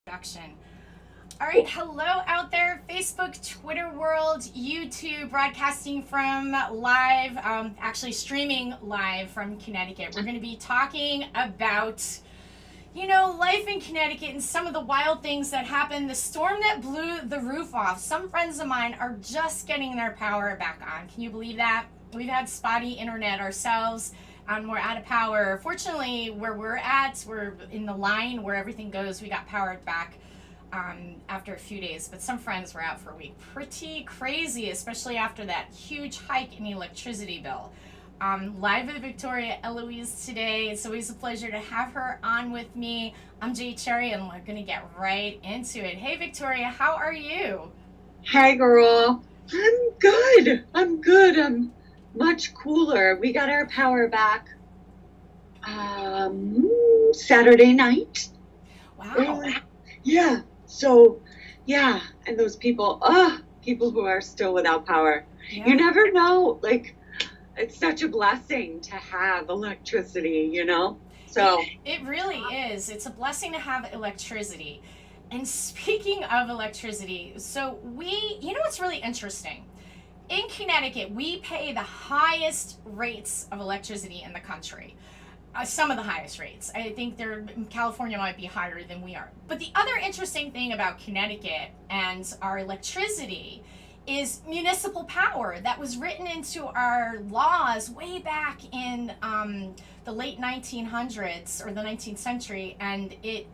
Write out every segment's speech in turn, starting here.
Production. All right, hello out there, Facebook, Twitter world, YouTube, broadcasting from live, actually streaming live from Connecticut. We're going to be talking about, life in Connecticut and some of the wild things that happened. The storm that blew the roof off. Some friends of mine are just getting their power back on. Can you believe that? We've had spotty internet ourselves. We're out of power. Fortunately, where we're in the line where everything goes. We got powered back after a few days, but some friends were out for a week. Pretty crazy, especially after that huge hike in the electricity bill. Live with Victoria Eloise today. It's always a pleasure to have her on with me. I'm Jay Cherry, and we're going to get right into it. Hey, Victoria, how are you? Hi, girl. I'm good. I'm much cooler. We got our power back Saturday night. Wow. Yeah. And those people who are still without power. Yeah. You never know. Like, it's such a blessing to have electricity, So It really is. It's a blessing to have electricity. And speaking of electricity, so what's really interesting? In Connecticut, we pay the highest rates of electricity in the country. Some of the highest rates. I think California might be higher than we are. But the other interesting thing about Connecticut and our electricity is municipal power that was written into our laws way back in the late 1900s or the 19th century, and it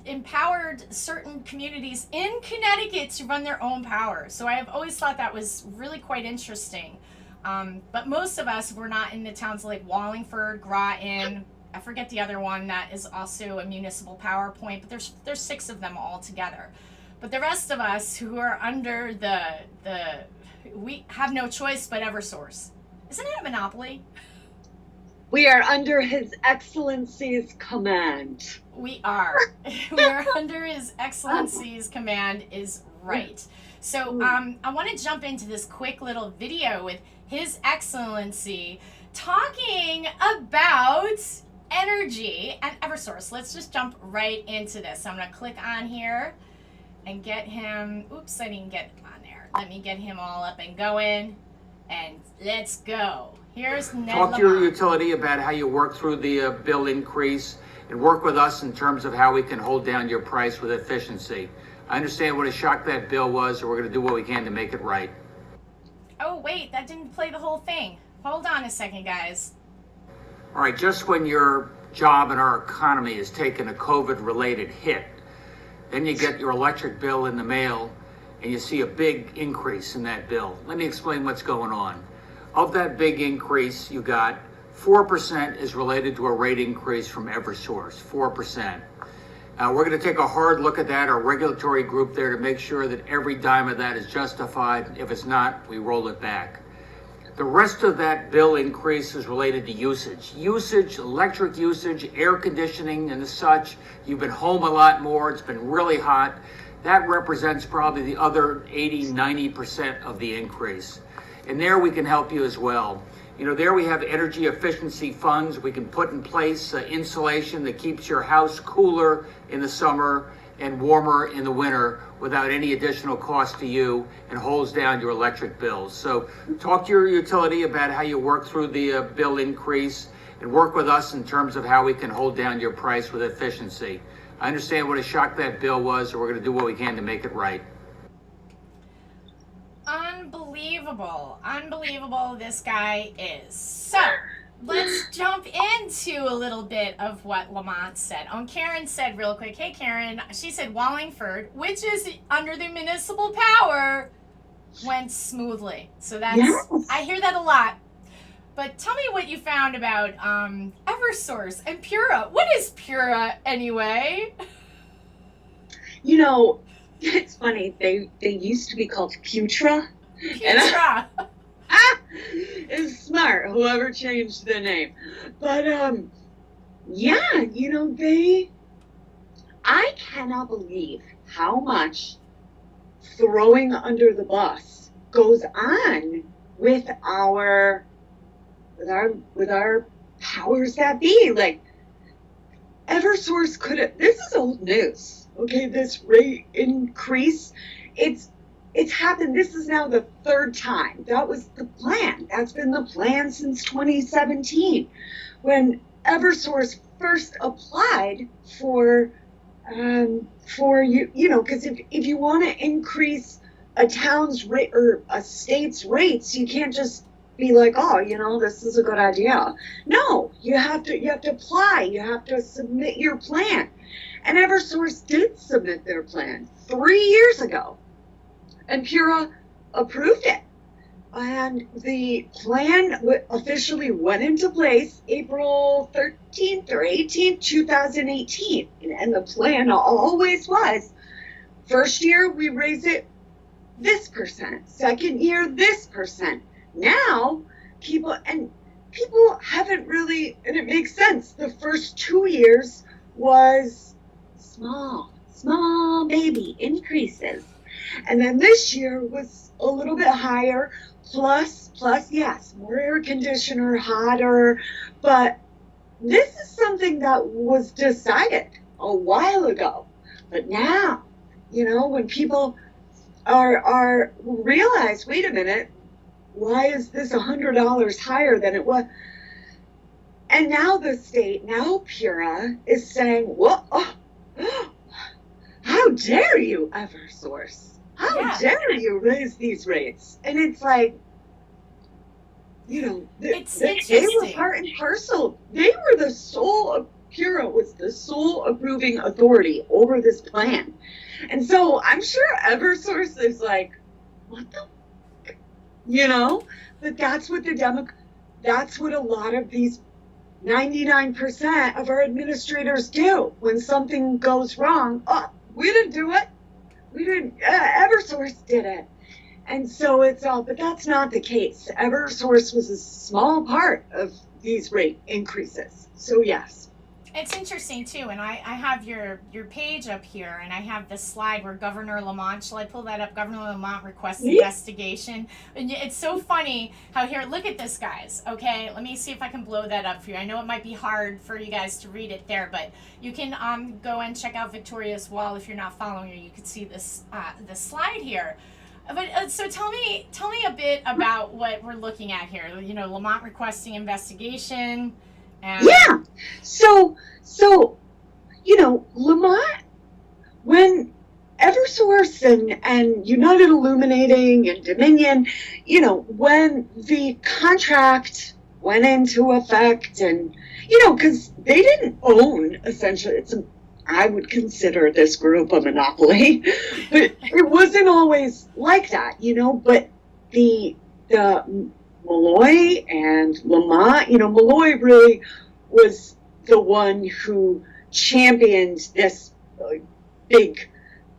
empowered certain communities in Connecticut to run their own power. So I have always thought that was really quite interesting. But most of us were not in the towns like Wallingford, Groton. I forget the other one that is also a municipal power point, but there's 6 of them all together. But the rest of us who are under we have no choice but Eversource. Isn't it a monopoly? we are under His Excellency's command. We are. We are under His Excellency's command is right. So I want to jump into this quick little video with His Excellency talking about energy and Eversource. Let's just jump right into this. I'm going to click on here and get him. Oops, I didn't get on there. Let me get him all up and going, and let's go. Here's Ned Talk to your utility about how you work through the bill increase, and work with us in terms of how we can hold down your price with efficiency. I understand what a shock that bill was, and we're going to do what we can to make it right. Oh, wait, that didn't play the whole thing. Hold on a second, guys. All right, just when your job and our economy has taken a COVID-related hit, then you get your electric bill in the mail, and you see a big increase in that bill. Let me explain what's going on. Of that big increase you got, 4% is related to a rate increase from Eversource, 4%. We're going to take a hard look at that, our regulatory group there, to make sure that every dime of that is justified. If it's not, we roll it back. The rest of that bill increase is related to usage. Usage, electric usage, air conditioning and such. You've been home a lot more. It's been really hot. That represents probably the other 80, 90% of the increase. And there we can help you as well. There we have energy efficiency funds. We can put in place insulation that keeps your house cooler in the summer and warmer in the winter without any additional cost to you, and holds down your electric bills. So talk to your utility about how you work through the bill increase, and work with us in terms of how we can hold down your price with efficiency. I understand what a shock that bill was, and we're going to do what we can to make it right. Unbelievable this guy is. So let's jump into a little bit of what Lamont said. Karen said real quick, hey Karen, she said Wallingford, which is under the municipal power, went smoothly. So that's, yes. I hear that a lot. But tell me what you found about Eversource and Pura. What is Pura anyway? It's funny. They used to be called Putra. Putra. It's smart, whoever changed the name. But I cannot believe how much throwing under the bus goes on with our powers that be. Like, Eversource could have, this is old news. Okay, this rate increase, it's happened. This is now the third time. That was the plan. That's been the plan since 2017, when Eversource first applied for because if you want to increase a town's rate or a state's rates, you can't just be like, oh, this is a good idea. No, you have to apply. You have to submit your plan. And Eversource did submit their plan 3 years ago, and Pura approved it. And the plan officially went into place April 13th or 18th, 2018. And the plan always was, first year we raise it this percent, second year this percent. Now people haven't really, and it makes sense, the first 2 years was small baby increases. And then this year was a little bit higher, plus, yes, more air conditioner, hotter. But this is something that was decided a while ago. But now, when people are realize, wait a minute, why is this $100 higher than it was? And now the state, now Pura is saying, well, how dare you, Eversource? How dare you raise these rates? And it's like, it's they were part and parcel. They were Pura was the sole approving authority over this plan. And so I'm sure Eversource is like, what the, but that's what that's what a lot of these 99% of our administrators do. When something goes wrong, oh, we didn't do it. We didn't, Eversource did it. And so but that's not the case. Eversource was a small part of these rate increases. So yes. It's interesting too, and I have your page up here, and I have this slide where Governor Lamont, shall I pull that up? Governor Lamont requests investigation. And it's so funny how here, look at this, guys, okay? Let me see if I can blow that up for you. I know it might be hard for you guys to read it there, but you can go and check out Victoria's wall if you're not following her. You can see this slide here. But so tell me a bit about what we're looking at here. Lamont requesting investigation. Yeah. So, Lamont, when Eversource and United Illuminating and Dominion, when the contract went into effect and, because they didn't own, essentially, I would consider this group a monopoly, but it wasn't always like that, but the Malloy and Lamont, Malloy really was the one who championed this big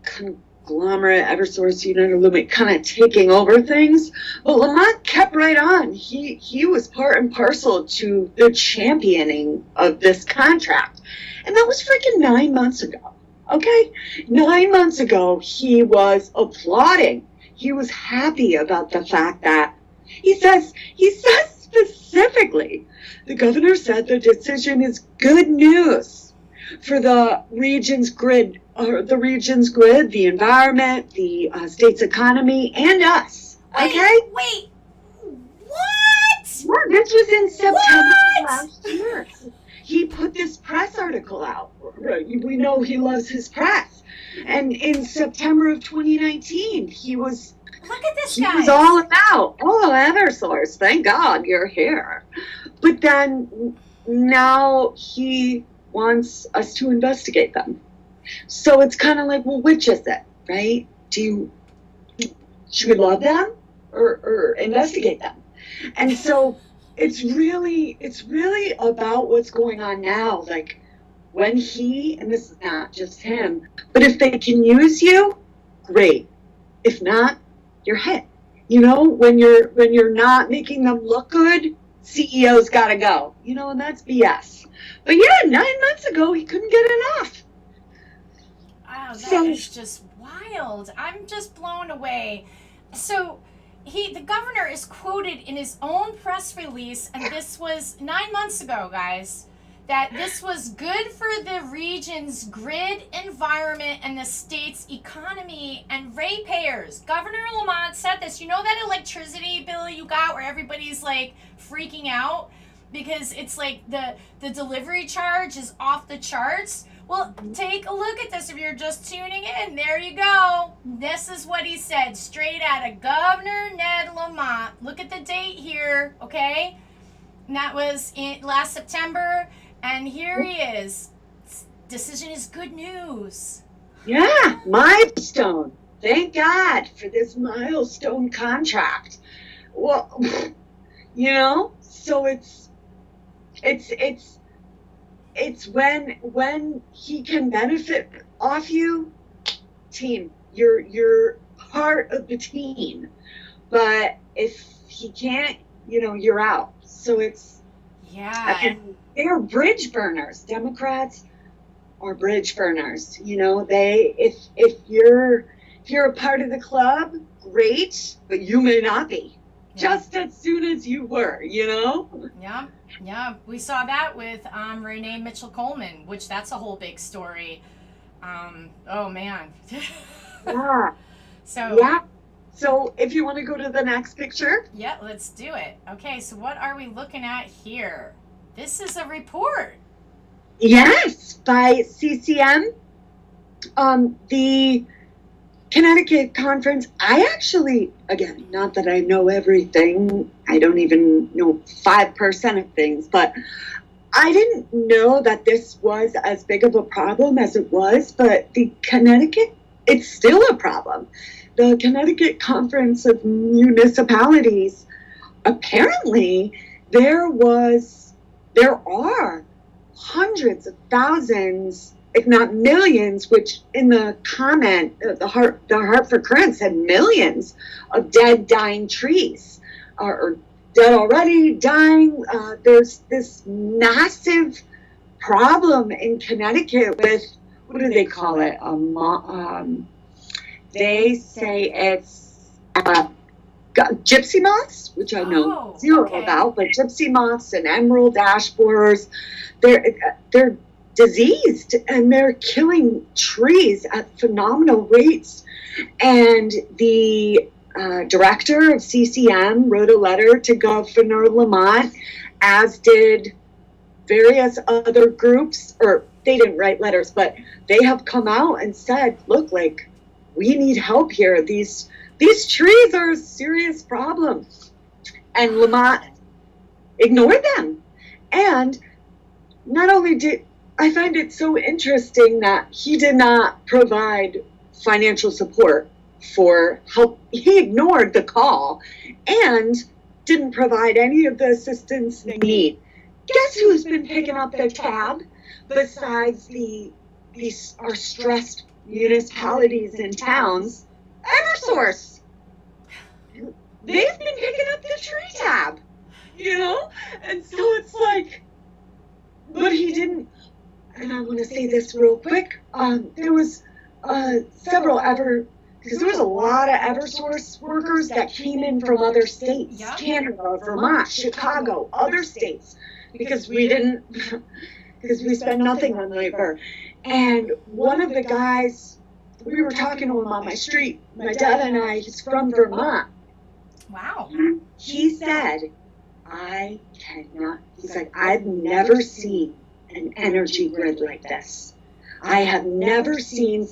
conglomerate, Eversource, United Illuminate, kind of taking over things. But Lamont kept right on. He was part and parcel to the championing of this contract. And that was freaking 9 months ago. Okay? 9 months ago, he was applauding. He was happy about the fact that he says specifically, the governor said the decision is good news for the region's grid, the environment, the state's economy, and us. Okay? Wait, what? Yeah, this was in September last year. He put this press article out. We know he loves his press. And in September of 2019, he was... Look at this guy. He was all about, Eversource, thank God you're here. But then now he wants us to investigate them. So it's kind of like, well, which is it, right? Should we love them or investigate them? And so it's really about what's going on now. Like when and this is not just him, but if they can use you, great. If not, you're hit. When you're not making them look good, CEO's got to go. And that's BS. But yeah, 9 months ago, he couldn't get enough. Wow, that is just wild. I'm just blown away. So the governor is quoted in his own press release, and this was 9 months ago, guys, that this was good for the region's grid environment and the state's economy and ratepayers. Governor Lamont said this. You know that electricity bill you got where everybody's like freaking out because it's like the delivery charge is off the charts? Well, take a look at this if you're just tuning in. There you go. This is what he said straight out of Governor Ned Lamont. Look at the date here, okay? And that was in last September. And here he is. Decision is good news. Yeah, milestone. Thank God for this milestone contract. Well, you know, so it's when he can benefit off you, team. You're part of the team. But if he can't, you know, you're out. So it's they're bridge burners. Democrats are bridge burners. You know, if you're a part of the club, great, but you may not be. Yeah. Just as soon as you were, you know? Yeah. We saw that with Renee Mitchell Coleman, which that's a whole big story. Oh man. Yeah. So if you want to go to the next picture. Yeah, let's do it. Okay, so what are we looking at here? This is a report. Yes, by CCM. The Connecticut conference, I actually, again, not that I know everything, I don't even know 5% of things, but I didn't know that this was as big of a problem as it was, but the Connecticut, it's still a problem. The Connecticut Conference of Municipalities, apparently there are hundreds of thousands, if not millions, which in the comment, the Hartford Courant said millions of dead, dying trees, or dead already, dying. There's this massive problem in Connecticut with, what do they call it? They say it's gypsy moths, which I know zero about, but gypsy moths and emerald ash borers, they're diseased and they're killing trees at phenomenal rates. And the director of CCM wrote a letter to Governor Lamont, as did various other groups, or they didn't write letters, but they have come out and said, look, like, we need help here. These trees are a serious problem. And Lamont ignored them. And not only did I find it so interesting that he did not provide financial support for help. He ignored the call and didn't provide any of the assistance they need. Guess who's been picking up the tab besides our stressed municipalities and towns? Eversource. They've been picking up the tree tab, you know? And so it's like, but he didn't, and I want to say this real quick, there was because there was a lot of Eversource workers that came in from other states, Canada, Vermont, Chicago, other states, because we spend nothing on labor. And one of the guys, we were talking to him on my street, my dad and I, he's from Vermont. Wow. He said, he's like, I've never seen an energy grid like this. I have never seen,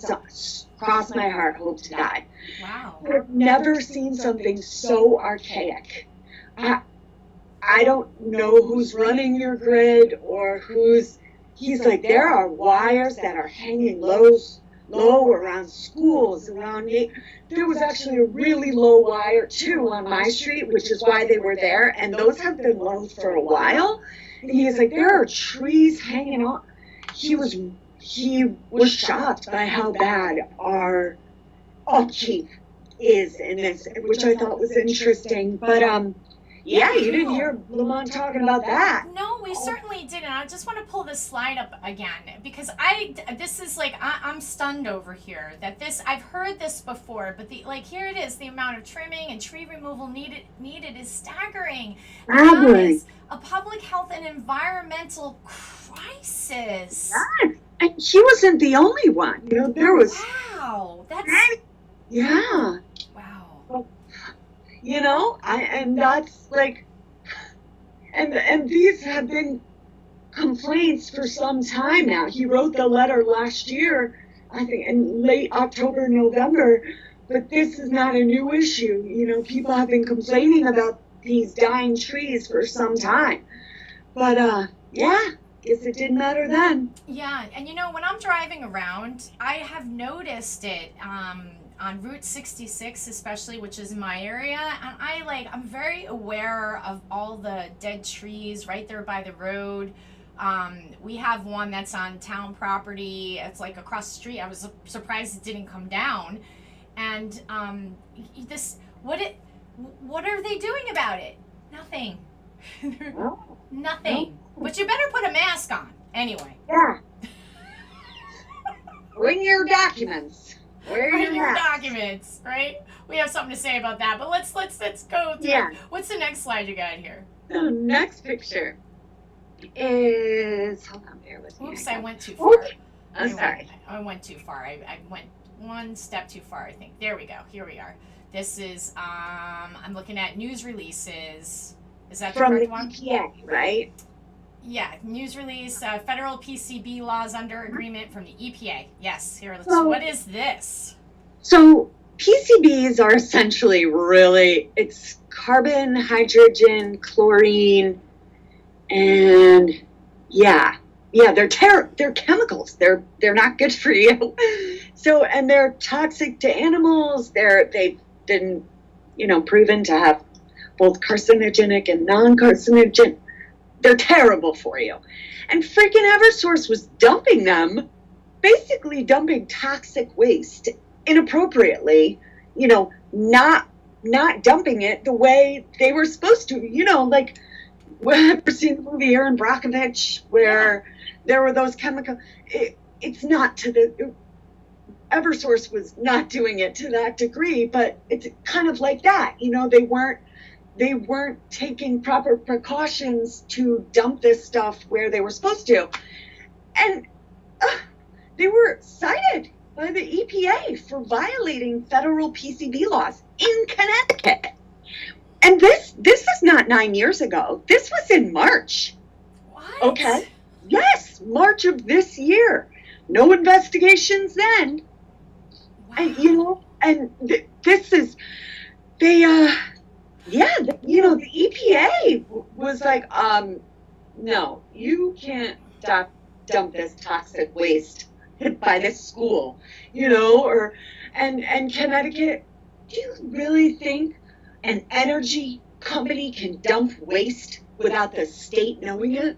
cross my heart, hope to die. Wow. I've never seen something so archaic. I don't know who's running your grid or he's like, there are wires that are hanging low around schools, there was actually a really low wire too on my street, which is why they were there, and those have been low for a while. And he's like, there are trees hanging on. He was shocked by how bad our upkeep is in this, which I thought was interesting. But Yeah, you didn't hear Lamont talking about that. No, we certainly didn't. I just want to pull the slide up again because this is like I'm stunned over here that I've heard this before, but here it is, the amount of trimming and tree removal needed is staggering. That is a public health and environmental crisis. Yes. And he wasn't the only one. You know, there was. Wow, that's. Yeah. Wow. You know, and that's like, and these have been complaints for some time now. He wrote the letter last year, I think in late October, November, but this is not a new issue. You know, people have been complaining about these dying trees for some time. But, yeah, guess it didn't matter then. Yeah, and you know, when I'm driving around, I have noticed it, on Route 66 especially, which is my area, and I'm very aware of all the dead trees right there by the road. We have one that's on town property. It's like across the street. I was surprised it didn't come down. And what are they doing about it? Nothing. Nothing. But you better put a mask on anyway. Yeah. Bring your documents. Bring your documents, right? We have something to say about that, but let's go through. Yeah. What's the next slide you got here? The next picture is, hold on, bear with me. Oops, I went too far. I'm sorry. I went too far. I went one step too far, I think. There we go. Here we are. This is, I'm looking at news releases. Is that the correct one? From the EPA, right? Yeah, news release, federal PCB laws under agreement from the EPA. Yes, here, what is this? So PCBs are essentially it's carbon, hydrogen, chlorine, and they're chemicals. They're not good for you. So, and they're toxic to animals. They've been, proven to have both carcinogenic and non-carcinogenic. They're terrible for you. And freaking Eversource was basically dumping toxic waste inappropriately, not dumping it the way they were supposed to. Ever seen the movie Erin Brockovich where there were those chemicals? It's not Eversource was not doing it to that degree, but it's kind of like that. They weren't taking proper precautions to dump this stuff where they were supposed to. And they were cited by the EPA for violating federal PCB laws in Connecticut. And this is not 9 years ago. This was in March. What? Okay. Yes, March of this year. No investigations then. Wow. And, this is, the EPA was like, no, you can't dump this toxic waste by this school, and Connecticut, do you really think an energy company can dump waste without the state knowing it?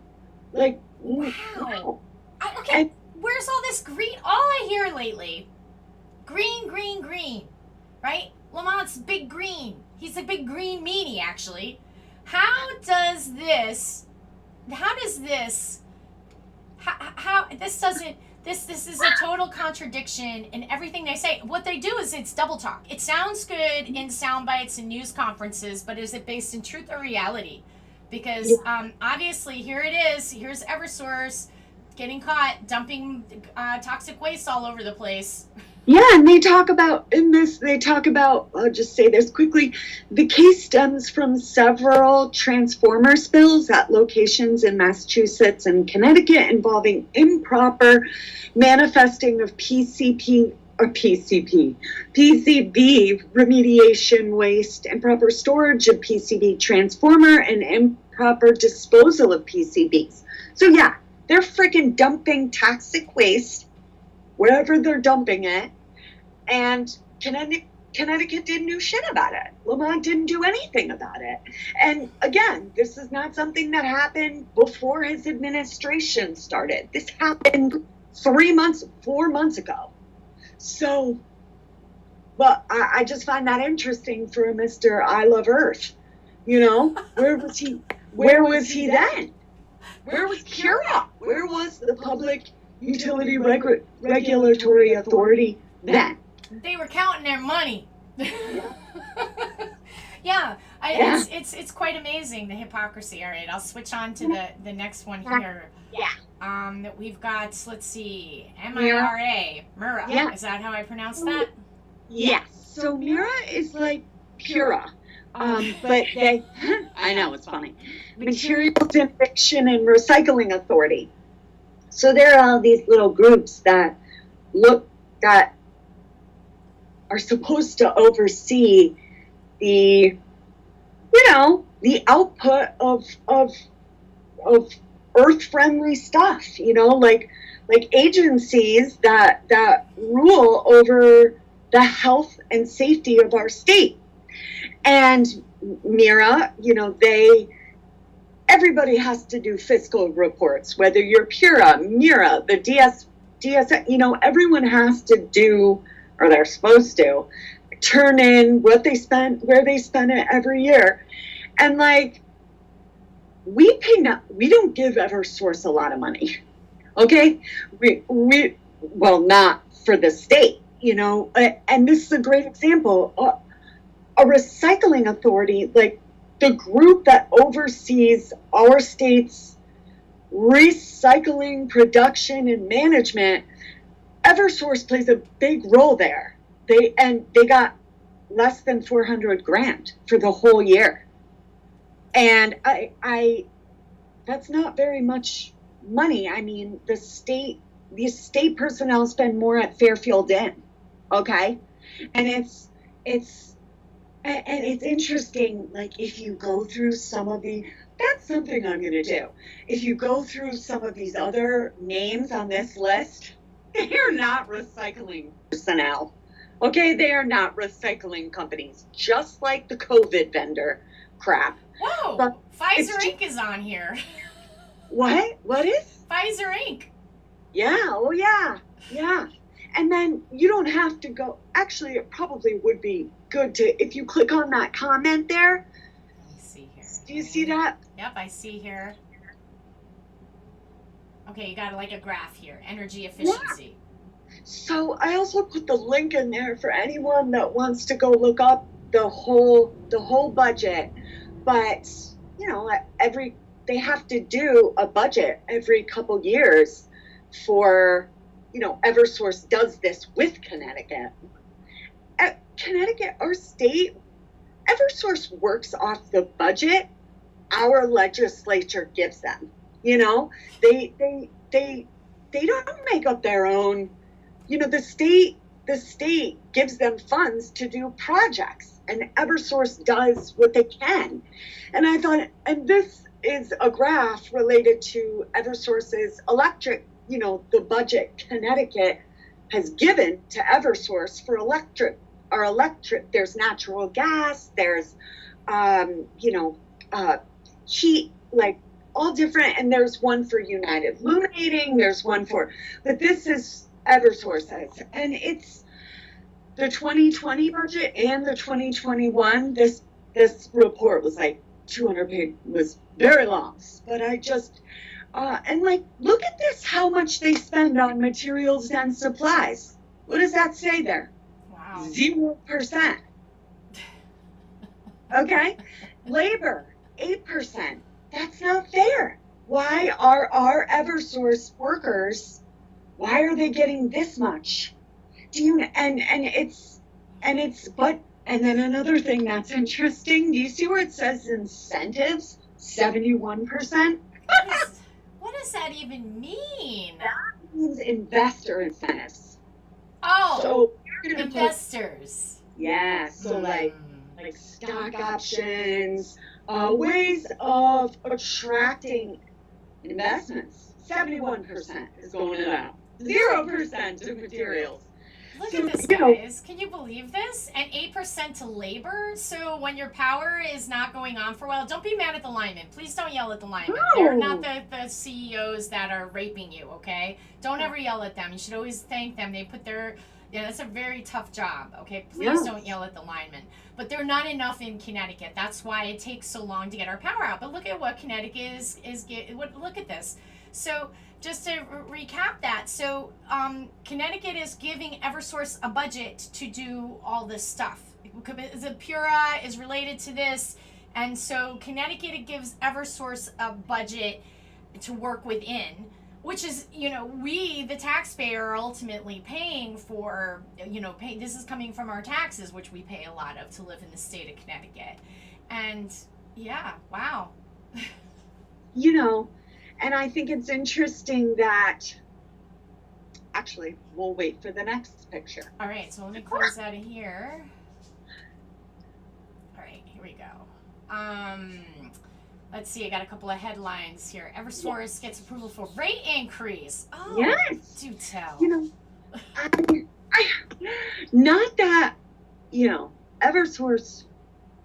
Like, wow. Okay, where's all this green? All I hear lately, green, right? Lamont's big green. He's a big green meanie, actually. This is a total contradiction in everything they say. What they do is it's double talk. It sounds good in sound bites and news conferences, but is it based in truth or reality? Because obviously here it is. Here's Eversource getting caught dumping toxic waste all over the place. Yeah, and I'll just say this quickly, the case stems from several transformer spills at locations in Massachusetts and Connecticut involving improper manifesting of PCB remediation waste, improper storage of PCB transformer, and improper disposal of PCBs. So yeah, they're freaking dumping toxic waste wherever they're dumping it, and Connecticut didn't do shit about it. Lamont didn't do anything about it. And again, this is not something that happened before his administration started. This happened 4 months ago. So, but I just find that interesting for Mr. I Love Earth You know, where was he? Where was he then? Where was Pura? Where was the Public Utility Regulatory Authority then? They were counting their money. Yeah, Yeah. it's quite amazing, the hypocrisy. All right, I'll switch on to the next one here. Yeah. We've got, let's see, MIRA. Mira. Yeah. Is that how I pronounce that? Yes. So Mira is like Pura. But they, I know, it's funny. Materials Innovation and Recycling Authority. So there are all these little groups that are supposed to oversee the, the output of earth-friendly stuff, like agencies that rule over the health and safety of our state. And Mira, everybody has to do fiscal reports, whether you're Pura, Mira, the DS, everyone has to do, or they're supposed to, turn in what they spent, where they spend it every year. And we don't give Eversource a lot of money. Okay? Well, not for the state, and this is a great example. A recycling authority, like the group that oversees our state's recycling production and management, Eversource plays a big role there. They got less than $400,000 for the whole year. And I that's not very much money. I mean, the state personnel spend more at Fairfield Inn. Okay? And it's interesting, if you go through some of that's something I'm going to do. If you go through some of these other names on this list, they're not recycling personnel. Okay, they are not recycling companies, just like the COVID vendor crap. Whoa, But Pfizer Inc. is on here. What? What is? Pfizer Inc. Yeah, oh yeah, yeah. And then you don't have to go, actually it probably would be good to, if you click on that comment there. Let me see here. Do you see that? Yep, I see here. Okay, you got a graph here. Energy efficiency. So I also put the link in there for anyone that wants to go look up the whole budget. But, they have to do a budget every couple years for, Eversource does this with Connecticut. Connecticut, our state, Eversource works off the budget our legislature gives them. They don't make up their own. The state gives them funds to do projects, and Eversource does what they can. And I thought, and this is a graph related to Eversource's electric, the budget Connecticut has given to Eversource for electric. There's natural gas, there's, heat, all different, and there's one for United Illuminating, there's one for, but this is Eversource's, and it's the 2020 budget and the 2021. This report was 200 pages, was very long, but I just, and look at this, how much they spend on materials and supplies. What does that say there? Wow. 0%. Okay? Labor, 8%. That's not fair. Why are our Eversource workers, why are they getting this much? And then another thing that's interesting, do you see where it says incentives? 71%? What does that even mean? That means investor incentives. Oh, So you're gonna put, investors. yeah, so Mm. like stock options, ways of attracting investments. 71% is going to that. 0% to materials. Look So, at this, you know- guys. Can you believe this? And 8% to labor. So when your power is not going on for a while, don't be mad at the linemen. Please don't yell at the linemen. No. They're not the CEOs that are raping you, okay? Don't ever yell at them. You should always thank them. They put their Yeah, that's a very tough job. Okay, please Yes. don't yell at the linemen. But they're not enough in Connecticut. That's why it takes so long to get our power out. But look at what Connecticut look at this. So just to recap that, so Connecticut is giving EverSource a budget to do all this stuff. The Pura is related to this, and so Connecticut gives EverSource a budget to work within, which is, we, the taxpayer, are ultimately paying for, this is coming from our taxes, which we pay a lot of to live in the state of Connecticut. And yeah, wow. And I think it's interesting that, actually, we'll wait for the next picture. All right, so let me close out of here. All right, here we go. Let's see, I got a couple of headlines here. EverSource gets approval for rate increase. Oh, Yes. do tell. I not that, EverSource,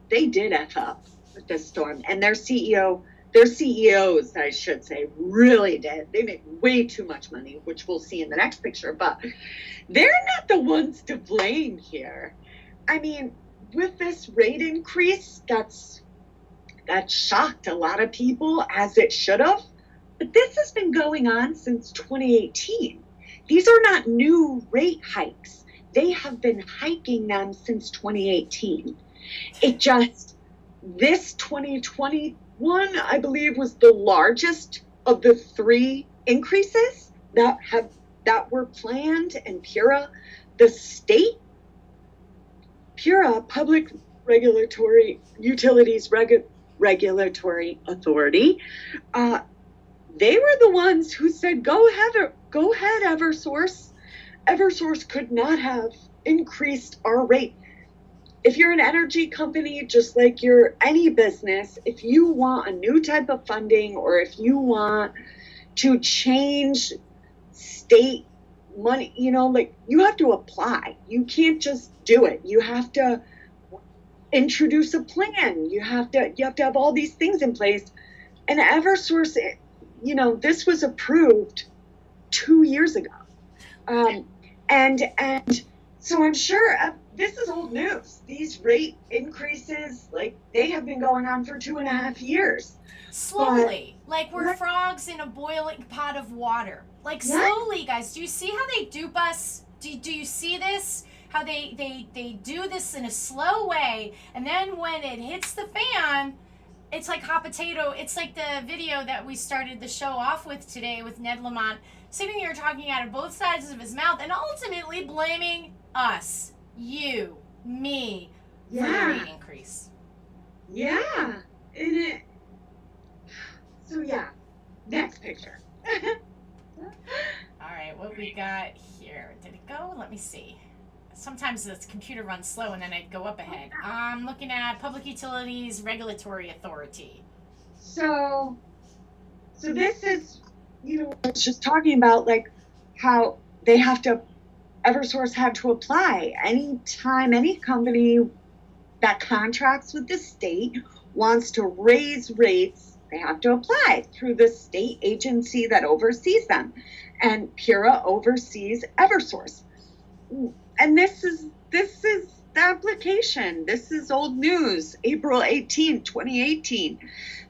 they did F up with this storm, and their CEOs, I should say, really did. They make way too much money, which we'll see in the next picture, but they're not the ones to blame here. I mean, with this rate increase, that shocked a lot of people, as it should have. But this has been going on since 2018. These are not new rate hikes. They have been hiking them since 2018. This 2021, I believe, was the largest of the 3 increases that were planned. And Pura, the state, Pura Public Utilities Regulatory Authority, they were the ones who said, go ahead, EverSource. EverSource could not have increased our rate. If you're an energy company, just like you're any business, if you want a new type of funding, or if you want to change state money, you have to apply. You can't just do it. You have to introduce a plan. You have to have all these things in place. And EverSource, this was approved 2 years ago. And so I'm sure this is old news. These rate increases, they have been going on for 2.5 years. Slowly, like we're frogs in a boiling pot of water. Slowly, guys. Do you see how they dupe us? Do you see this? How they do this in a slow way, and then when it hits the fan, it's like hot potato. It's like the video that we started the show off with today with Ned Lamont, sitting here talking out of both sides of his mouth and ultimately blaming us, you, me, for the rate increase. Yeah. So yeah, next picture. All right, what we got here? Did it go? Let me see. Sometimes the computer runs slow and then I'd go up ahead. I'm looking at Public Utilities Regulatory Authority. So this is, I was just talking about how they have to, EverSource had to apply. Anytime any company that contracts with the state wants to raise rates, they have to apply through the state agency that oversees them. And Pura oversees EverSource. And this is the application. This is old news. April 18, 2018.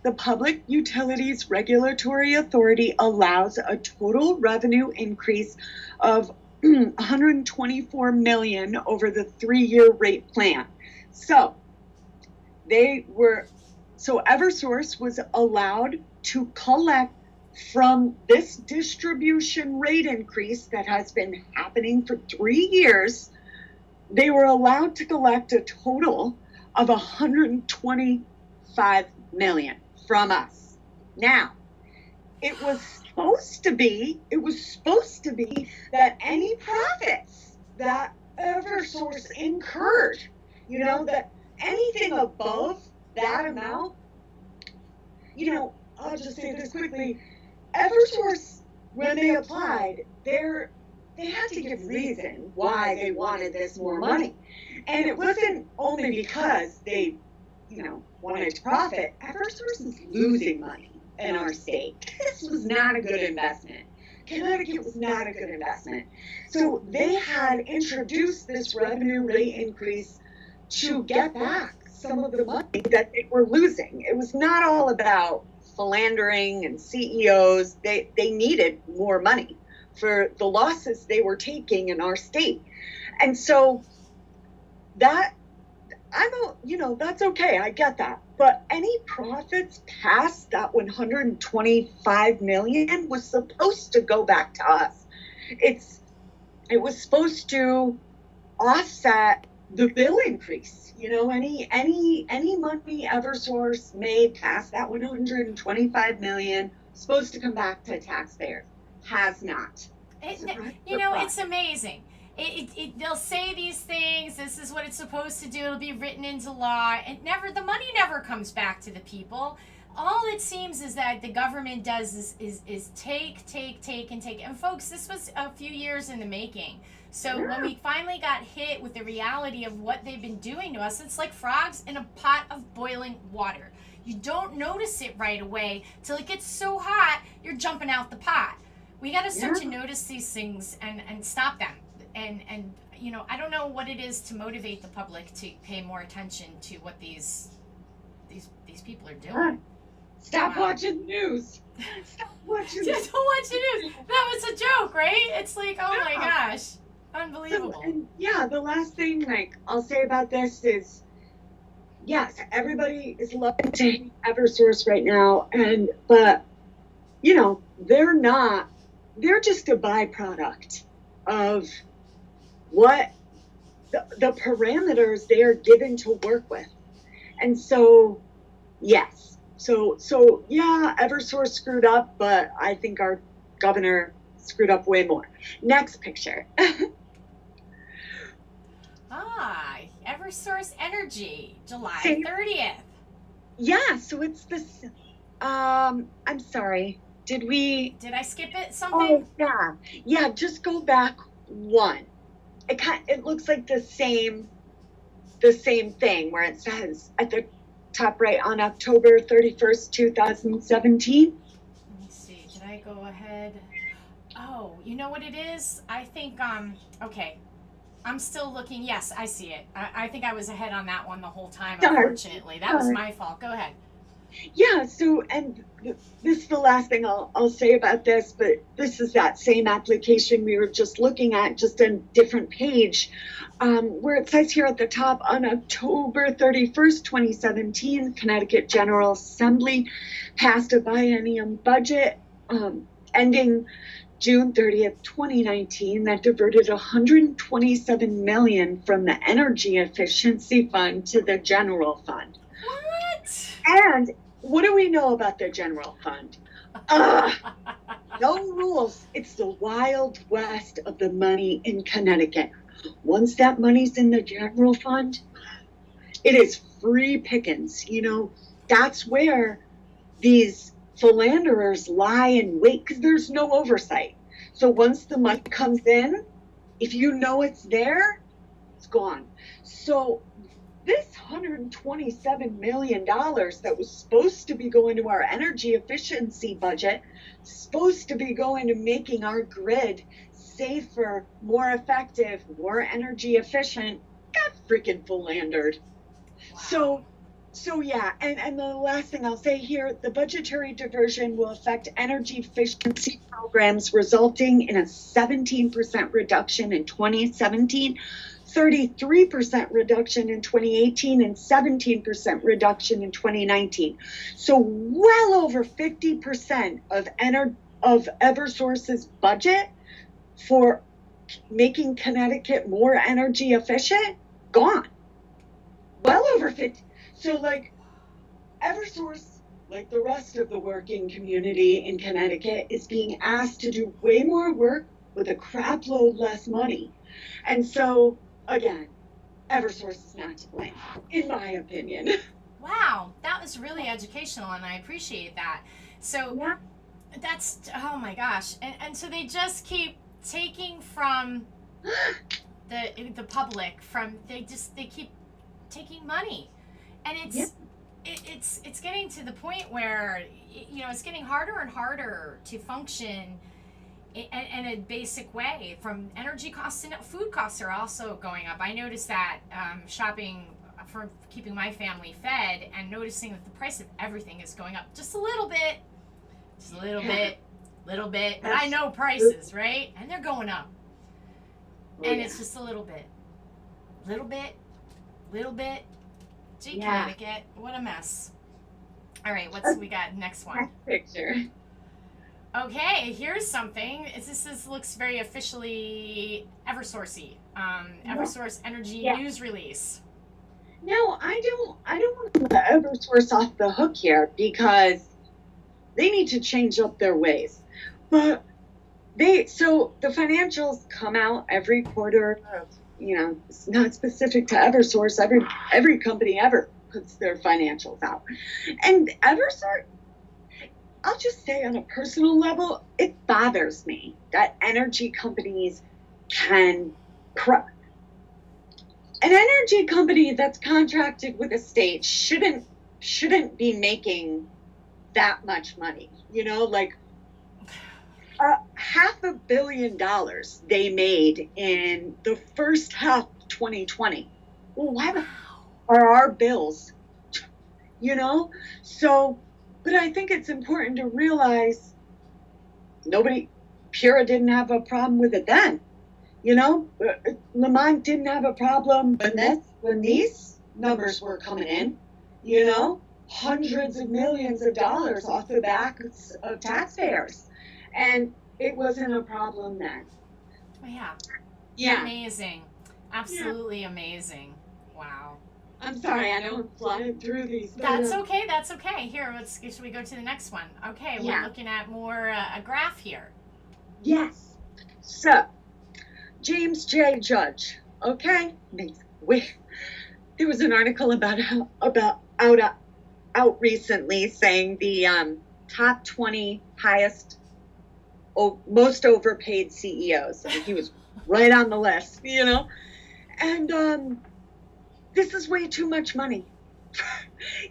The Public Utilities Regulatory Authority allows a total revenue increase of $124 million over the 3-year rate plan. So EverSource was allowed to collect from this distribution rate increase that has been happening for 3 years. They were allowed to collect a total of $125 million from us. Now, it was supposed to be that any profits that EverSource incurred, that anything above that amount, I'll just say this quickly, EverSource, when they applied, they had to give reason why they wanted this more money. And it wasn't only because they, wanted to profit. EverSource is losing money in our state. This was not a good investment. Connecticut was not a good investment. So they had introduced this revenue rate increase to get back some of the money that they were losing. It was not all about philandering and CEOs. They needed more money for the losses they were taking in our state. And so that, that's okay. I get that. But any profits past that 125 million was supposed to go back to us. It was supposed to offset the bill increase. Any money Eversource made past that 125 million supposed to come back to taxpayers. Has not. It's amazing. They'll say these things. This is what it's supposed to do. It'll be written into law, and the money never comes back to the people. All it seems is that the government does is take. And folks, this was a few years in the making. So when we finally got hit with the reality of what they've been doing to us, it's like frogs in a pot of boiling water. You don't notice it right away till it gets so hot, you're jumping out the pot. We got to start to notice these things and stop them. And I don't know what it is to motivate the public to pay more attention to what these people are doing. Stop watching the news. Stop watching. Just don't watch the news. That was a joke, right? It's like, oh my gosh, unbelievable. So, and the last thing I'll say about this is, yes, everybody is loving to hate Eversource right now, but they're not. They're just a byproduct of what the parameters they are given to work with. And so, yes. So Eversource screwed up, but I think our governor screwed up way more. Next picture. Eversource Energy, July 30th. Yeah, so it's this, I'm sorry. Did I skip it? Something? Oh, yeah. Just go back one. It looks like the same thing where it says at the top right on October 31st, 2017. Let me see. Did I go ahead? Oh, you know what it is? I think okay. I'm still looking. Yes, I see it. I think I was ahead on that one the whole time, unfortunately. That was my fault. Go ahead. Yeah, so, and this is the last thing I'll say about this, but this is that same application we were just looking at, just a different page, where it says here at the top, on October 31st, 2017, Connecticut General Assembly passed a biennium budget ending June 30th, 2019, that diverted $127 million from the Energy Efficiency Fund to the General Fund. What? And what do we know about the general fund? No rules. It's the wild west of the money in Connecticut. Once that money's in the general fund, it is free pickings. That's where these philanderers lie in wait because there's no oversight. So once the money comes in, if you know it's there, it's gone. So this $127 million that was supposed to be going to our energy efficiency budget, supposed to be going to making our grid safer, more effective, more energy efficient, got freaking philandered. Wow. So yeah, and the last thing I'll say here, the budgetary diversion will affect energy efficiency programs, resulting in a 17% reduction in 2017, 33% reduction in 2018, and 17% reduction in 2019. So well over 50% of Eversource's budget for making Connecticut more energy efficient, gone. Well over 50. So Eversource, like the rest of the working community in Connecticut, is being asked to do way more work with a crap load less money. And so, again, Eversource is not to blame, in my opinion. Wow, that was really educational, and I appreciate that. So that's, oh my gosh. And so they just keep taking from the public, they keep taking money. And it's getting to the point where, it's getting harder and harder to function in a basic way. From energy costs and food costs are also going up. I noticed that shopping for keeping my family fed and noticing that the price of everything is going up just a little bit, just a little bit, little bit. But I know prices, right? And they're going up. And it's just a little bit, little bit, little bit. Gee, Connecticut, what a mess. All right, what's we got next one? Next picture. Okay, here's something. This looks very officially Eversource-y. Eversource Energy news release. No, I don't want to let Eversource off the hook here because they need to change up their ways. But so the financials come out every quarter. You know, it's not specific to Eversource. Every company ever puts their financials out, and Eversource. I'll just say on a personal level, it bothers me that energy companies can an energy company that's contracted with a state shouldn't be making that much money. You know, like $500 million they made in the first half of 2020. Well, why are our bills? You know, so. But I think it's important to realize Pura didn't have a problem with it then. You know, Lamont didn't have a problem when these numbers were coming in, you know, hundreds of millions of dollars off the back of taxpayers. And it wasn't a problem then. Oh, yeah. Yeah. Amazing. Absolutely amazing. Wow. I'm sorry, I know I'm flying through these. That's okay. That's okay. Here, should we go to the next one? Okay, we're looking at more a graph here. Yes. So, James J. Judge. Okay. There was an article out recently saying the top 20 most overpaid CEOs. And he was right on the list, you know, and this is way too much money.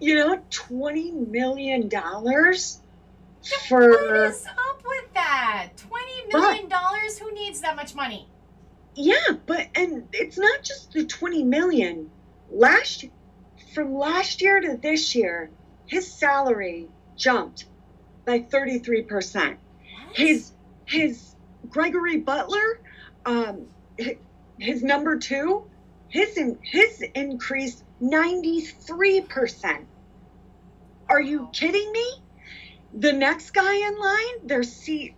You know, $20 million for. What is up with that? $20 million? Who needs that much money? Yeah, and it's not just the 20 million. From last year to this year, his salary jumped by 33%. His Gregory Butler, his number two, his increased 93%. Are you kidding me? The next guy in line, their CFO,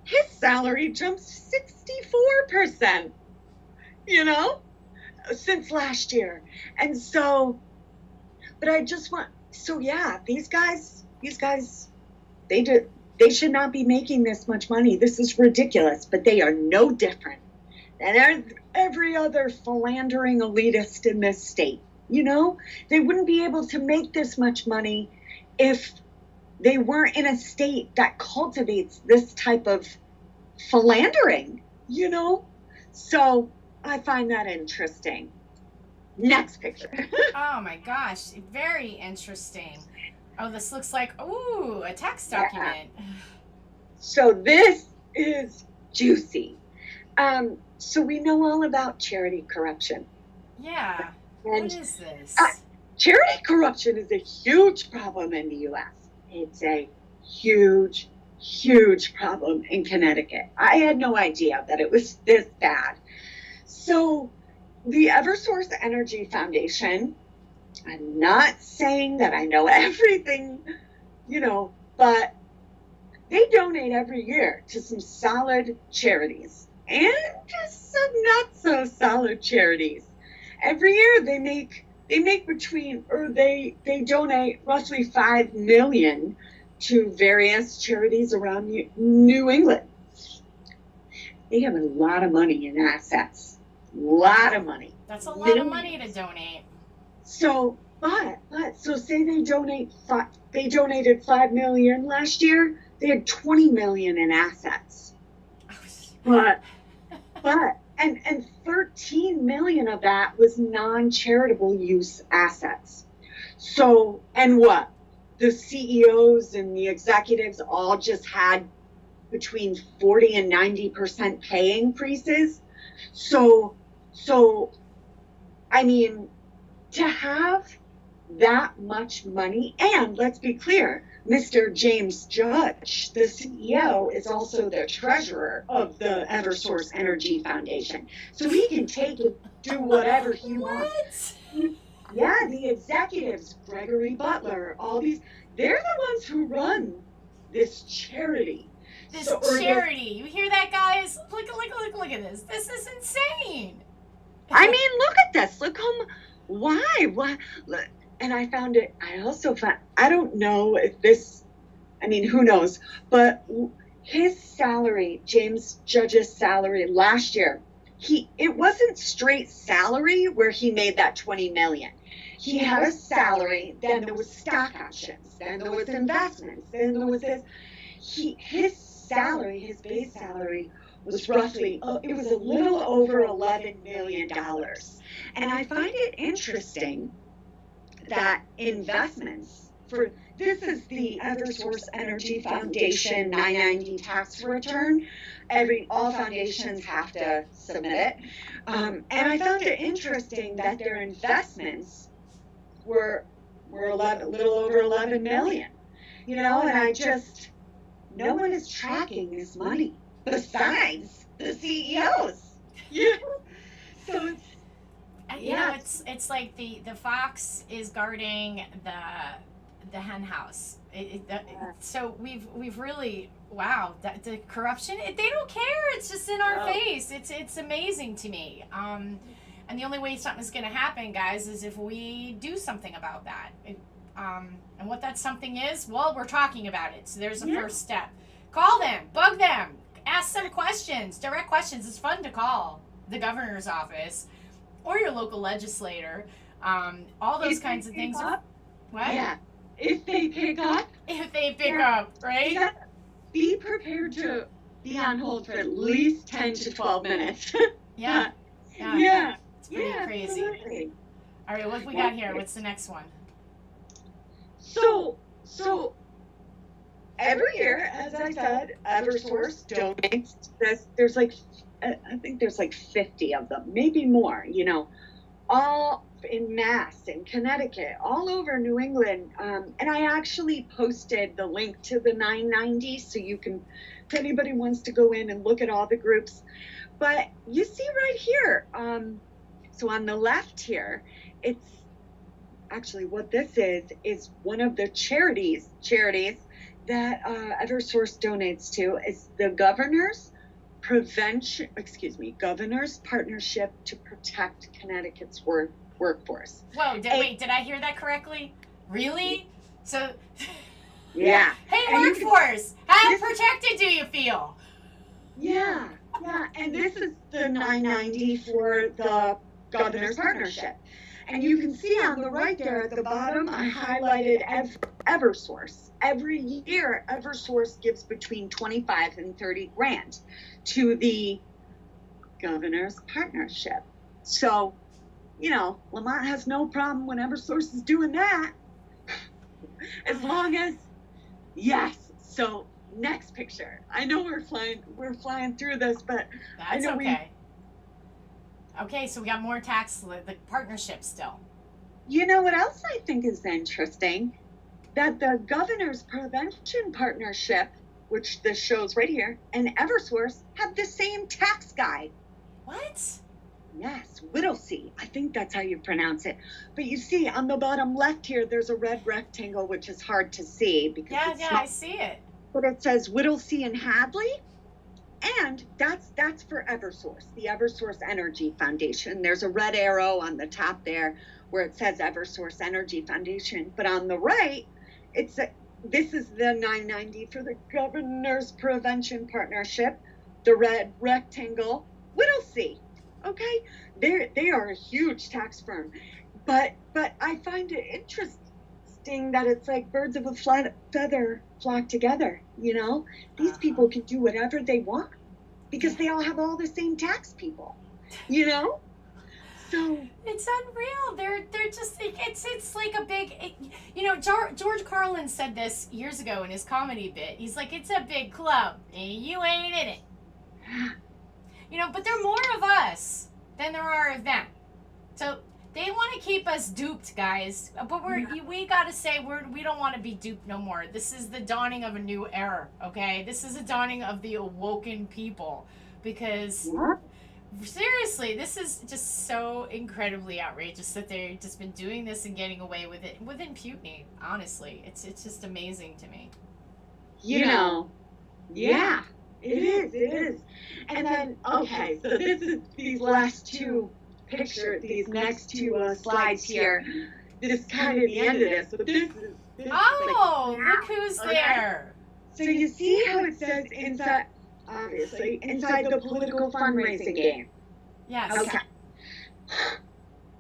his salary jumped 64%, you know, since last year. And so, but I just want, these guys, they should not be making this much money. This is ridiculous, but they are no different than every other philandering elitist in this state. You know, they wouldn't be able to make this much money if they weren't in a state that cultivates this type of philandering, you know? So I find that interesting. Next picture. Oh my gosh, very interesting. Oh, this looks like, a text document. So this is juicy. So we know all about charity corruption. Yeah. And what is this? Charity corruption is a huge problem in the U.S. It's a huge, huge problem in Connecticut. I had no idea that it was this bad. So the Eversource Energy Foundation, I'm not saying that I know everything, you know, but they donate every year to some solid charities and just some not so solid charities. Every year they donate roughly $5 million to various charities around New England. They have a lot of money in assets. A lot of money. That's a lot of money to donate. So, so say they donated $5 million last year. They had $20 million in assets. And 13 million of that was non-charitable use assets. So, and what? the CEOs and the executives all just had between 40 and 90% pay increases. So, I mean, to have that much money, and let's be clear, Mr. James Judge, the CEO, is also the treasurer of the Eversource Energy Foundation. So he can take and do whatever he wants. Yeah, the executives, Gregory Butler, all these, they're the ones who run this charity. This charity. You hear that, guys? Look at this. This is insane. I mean, look at this. Look how, why? Look. And I found it, I also found, I don't know if this, I mean, who knows, but his salary, James Judge's salary last year, it wasn't straight salary where he made that 20 million. He had a salary, then there was stock options, then there was investments, then there was this. His salary, his base salary was roughly, it was a little over $11 million. And I find it interesting that investments this is the Eversource Energy Foundation 990 tax return. All foundations have to submit it. And I found it interesting that their investments were a little over 11 million, and no one is tracking this money besides the CEOs. So it's, it's like the fox is guarding the hen house. So we've really, wow, the corruption. They don't care. It's just in our face. It's amazing to me. And the only way something's going to happen, guys, is if we do something about that. And what that something is, well, we're talking about it. So there's a first step. Call them, bug them, ask some questions, direct questions. It's fun to call the governor's office or your local legislator. All those kinds of things. What? Yeah. If they pick up. If they pick up, right? Yeah. Be prepared to be on hold for at least 10 to 12 minutes. Yeah. It's pretty crazy. Absolutely. All right, what have we got here? What's the next one? So every year, as I said, Eversource donates this. There's I think there's 50 of them, maybe more, all in Mass, in Connecticut, all over New England. And I actually posted the link to the 990, so you can, if anybody wants to go in and look at all the groups. But you see right here, so on the left here, it's actually what this is one of the charities that Eversource donates to. Is the Governor's Partnership to Protect Connecticut's Workforce. Whoa, did I hear that correctly? Really? So, yeah. Hey, workforce, how protected do you feel? Yeah, and this is the 990 for the Governor's Partnership. And you can see on the right there at the bottom, I highlighted Eversource. Every year, Eversource gives between 25 and 30 grand to the Governor's Partnership. So, Lamont has no problem when Eversource is doing that. As long as, yes. So, next picture. I know we're flying through this, but that's I know okay. Okay, so we got more the partnership still. You know what else I think is interesting? That the Governor's Prevention Partnership, which this shows right here, and Eversource have the same tax guide. What? Yes, Whittlesey. I think that's how you pronounce it. But you see on the bottom left here, there's a red rectangle, which is hard to see because I see it. But it says Whittlesey and Hadley. And that's for Eversource, the Eversource Energy Foundation. There's a red arrow on the top there where it says Eversource Energy Foundation. But on the right, this is the 990 for the Governor's Prevention Partnership, the red rectangle, Whittlesey. Okay, they are a huge tax firm, but I find it interesting that it's like birds of a feather flock together. These people can do whatever they want because they all have all the same tax people. So It's unreal. They're just like it's like a big, George Carlin said this years ago in his comedy bit. He's like, it's a big club and you ain't in it. But there are more of us than there are of them. So they want to keep us duped, guys. But we gotta say we don't want to be duped no more. This is the dawning of a new era. Okay, this is a dawning of the awoken people, because. Seriously, this is just so incredibly outrageous that they've just been doing this and getting away with it with impunity. Honestly, it's just amazing to me. Yeah, it is. And then, okay, so this is these last two pictures, these next two slides here. This is kind of the end of this, but this is. Look who's there. So you see how it says inside. Obviously, inside the political fundraising game. Yes. Okay.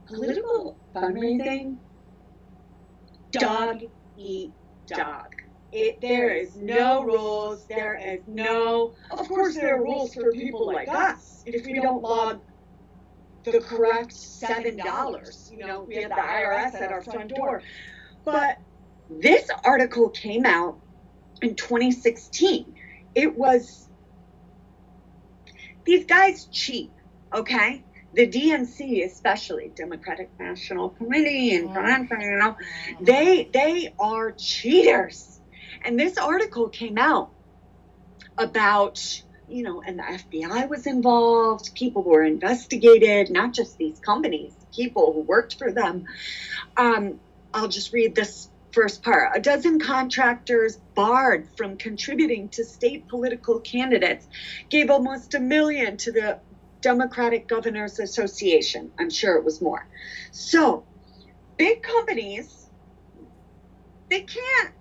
Political fundraising, dog eat dog. There is no rules. There is no. Of course, there are rules for people like us. If we don't log the correct $7, we have the IRS at our front door. But this article came out in 2016. It was. These guys cheat, okay? The DNC, especially Democratic National Committee, and they are cheaters. And this article came out about, and the FBI was involved. People were investigated, not just these companies, people who worked for them. I'll just read this first part. 12 contractors barred from contributing to state political candidates, gave almost $1 million to the Democratic Governors Association. I'm sure it was more. So big companies, they can't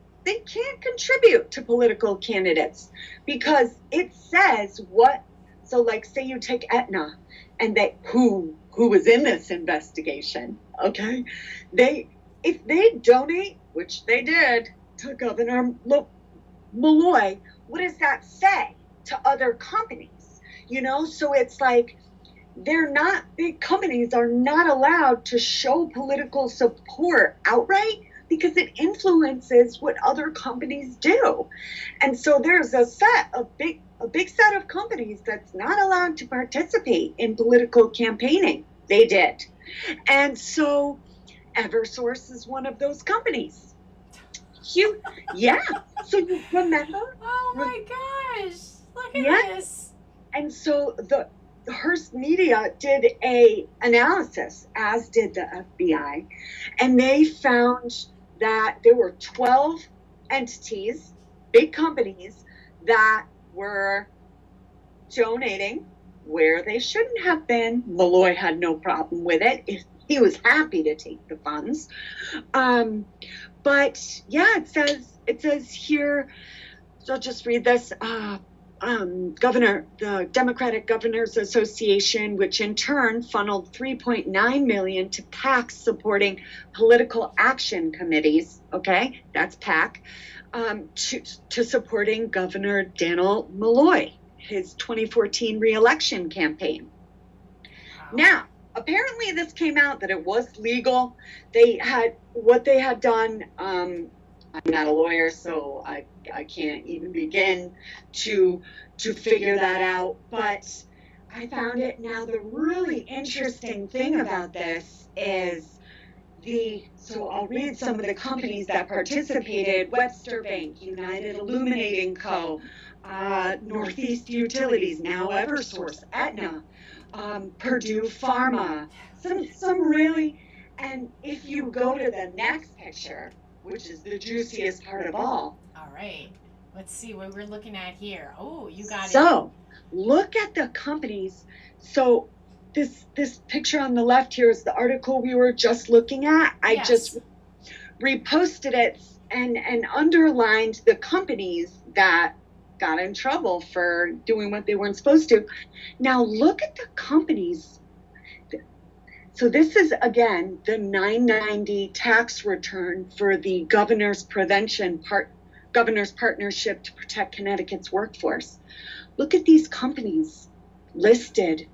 contribute to political candidates because it says what. So like, say you take Aetna, and who was in this investigation, okay? If they donate, which they did, to Governor Malloy, what does that say to other companies? So it's like big companies are not allowed to show political support outright because it influences what other companies do. And so there's a big set of companies that's not allowed to participate in political campaigning. They did. And so Eversource is one of those companies. So you remember? Oh my gosh! Look at this. And so the Hearst Media did a analysis, as did the FBI, and they found that there were 12 entities, big companies, that were donating where they shouldn't have been. Malloy had no problem with it. He was happy to take the funds. But yeah, it says here, so I'll just read this. The Democratic Governors Association, which in turn funneled $3.9 million to PACs supporting political action committees. Okay, that's PAC, to supporting Governor Dannel Malloy, his 2014 re-election campaign. Now, apparently this came out that it was legal. They had done. I'm not a lawyer, so I can't even begin to figure that out. But I found it. Now, the really interesting thing about this is so I'll read some of the companies that participated: Webster Bank, United Illuminating Co., Northeast Utilities, now Eversource, Aetna, Purdue Pharma, some really. And if you go to the next picture, which is the juiciest part of all. All right. Let's see what we're looking at here. Oh, you got it. So, look at the companies. So, this picture on the left here is the article we were just looking at. I just reposted it and underlined the companies that got in trouble for doing what they weren't supposed to. Now, look at the companies. So this is, again, the 990 tax return for the Governor's Partnership to Protect Connecticut's Workforce. Look at these companies listed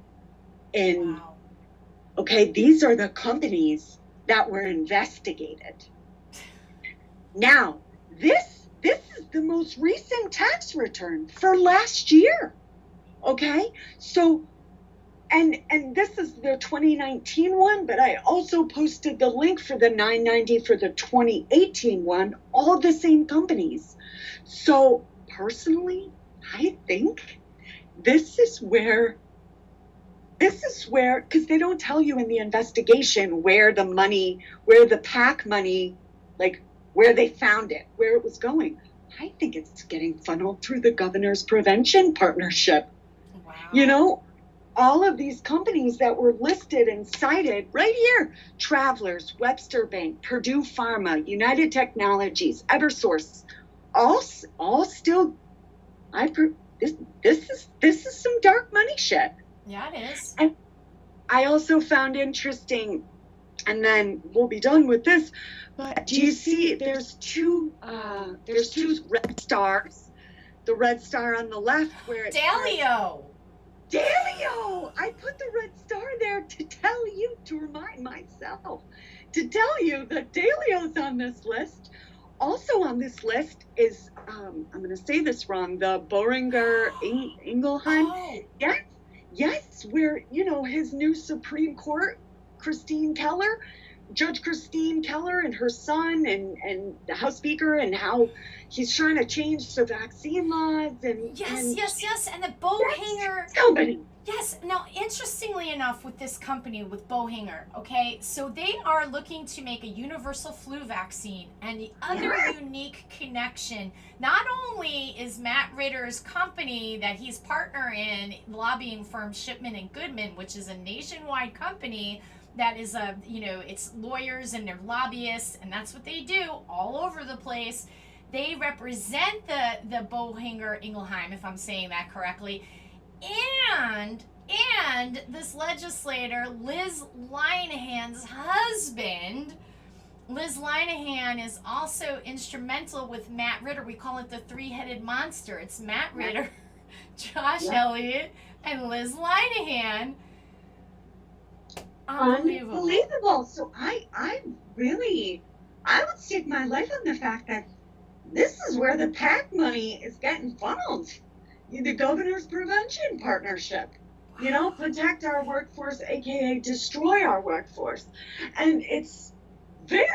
in Okay, these are the companies that were investigated. Now, this is the most recent tax return for last year. Okay, so and this is the 2019 one, but I also posted the link for the 990 for the 2018 one, all the same companies. So personally, I think this is where, because they don't tell you in the investigation where the PAC money, like where they found it, where it was going. I think it's getting funneled through the Governor's Prevention Partnership. Wow. You know, all of these companies that were listed and cited right here: Travelers, Webster Bank, Purdue Pharma, United Technologies, Eversource, all still. This is some dark money shit. Yeah, it is. And I also found interesting, and then we'll be done with this, but do you see there's two red stars. The red star on the left where it's Dalio. Dalio! I put the red star there to remind myself, to tell you that Dalio's on this list. Also on this list is, I'm going to say this wrong, the Boehringer Ingelheim. Oh. Yes, where, his new Supreme Court, Judge Christine Keller and her son and the House Speaker, and how he's trying to change the vaccine laws. Yes. And the Boehringer company. Yes. Now, interestingly enough, with this company, with Boehringer, okay, so they are looking to make a universal flu vaccine. And the other unique connection, not only is Matt Ritter's company that he's partner in, lobbying firm Shipman and Goodman, which is a nationwide company that is it's lawyers and they're lobbyists, and that's what they do all over the place. They represent the Boehringer Ingelheim, if I'm saying that correctly. And this legislator, Liz Linehan's husband, Liz Linehan, is also instrumental with Matt Ritter. We call it the three-headed monster. It's Matt Ritter, Josh Elliott, and Liz Linehan. Unbelievable. So I would stake my life on the fact that this is where the PAC money is getting funneled. The Governor's Prevention Partnership. Protect our workforce, aka destroy our workforce. And it's very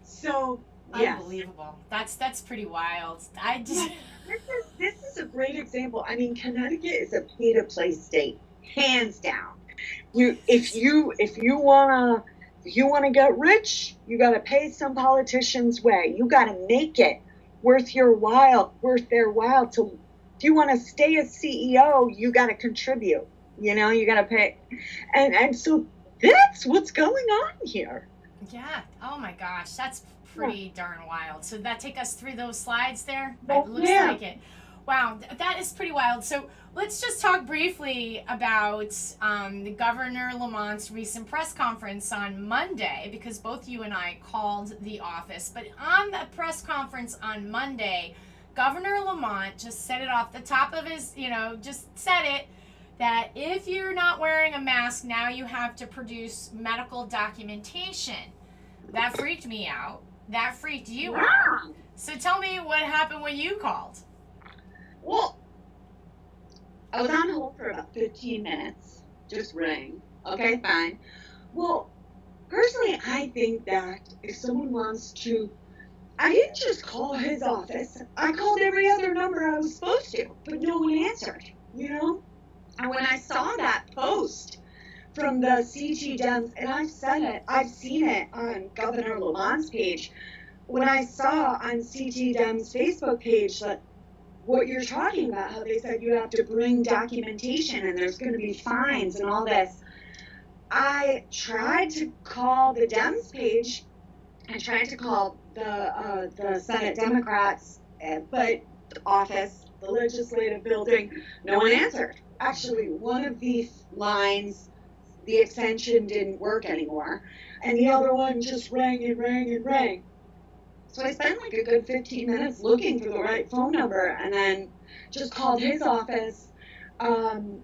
so yes. Unbelievable. That's pretty wild. This is a great example. I mean, Connecticut is a pay-to-play state, hands down. If you wanna get rich, you gotta pay some politician's way. You gotta make it worth their while to. If you want to stay as CEO, you gotta contribute. You gotta pay, and so that's what's going on here. Yeah. Oh my gosh, that's pretty darn wild. So that take us through those slides there. Oh, It looks like it. Wow, that is pretty wild. So let's just talk briefly about the Governor Lamont's recent press conference on Monday, because both you and I called the office. But on the press conference on Monday, Governor Lamont just said it off the top of his, just said it, that if you're not wearing a mask, now you have to produce medical documentation. That freaked me out. That freaked you out. So tell me what happened when you called. Well, I was on hold for about 15 minutes. Just rang. Okay, fine. Well, personally, I think that if someone wants to, I didn't just call his office. I called every other number I was supposed to, but no one answered, And when I saw that post from the CT Dems, and I've seen it on Governor Lamont's page, when I saw on CT Dems' Facebook page that what you're talking about, how they said you have to bring documentation and there's going to be fines and all this, I tried to call the Dems page. I tried to call the Senate Democrats, but the office, the legislative building, no one answered. Actually, one of these lines, the extension didn't work anymore, and the other one just rang and rang and rang. So I spent like a good 15 minutes looking for the right phone number, and then just called his office. And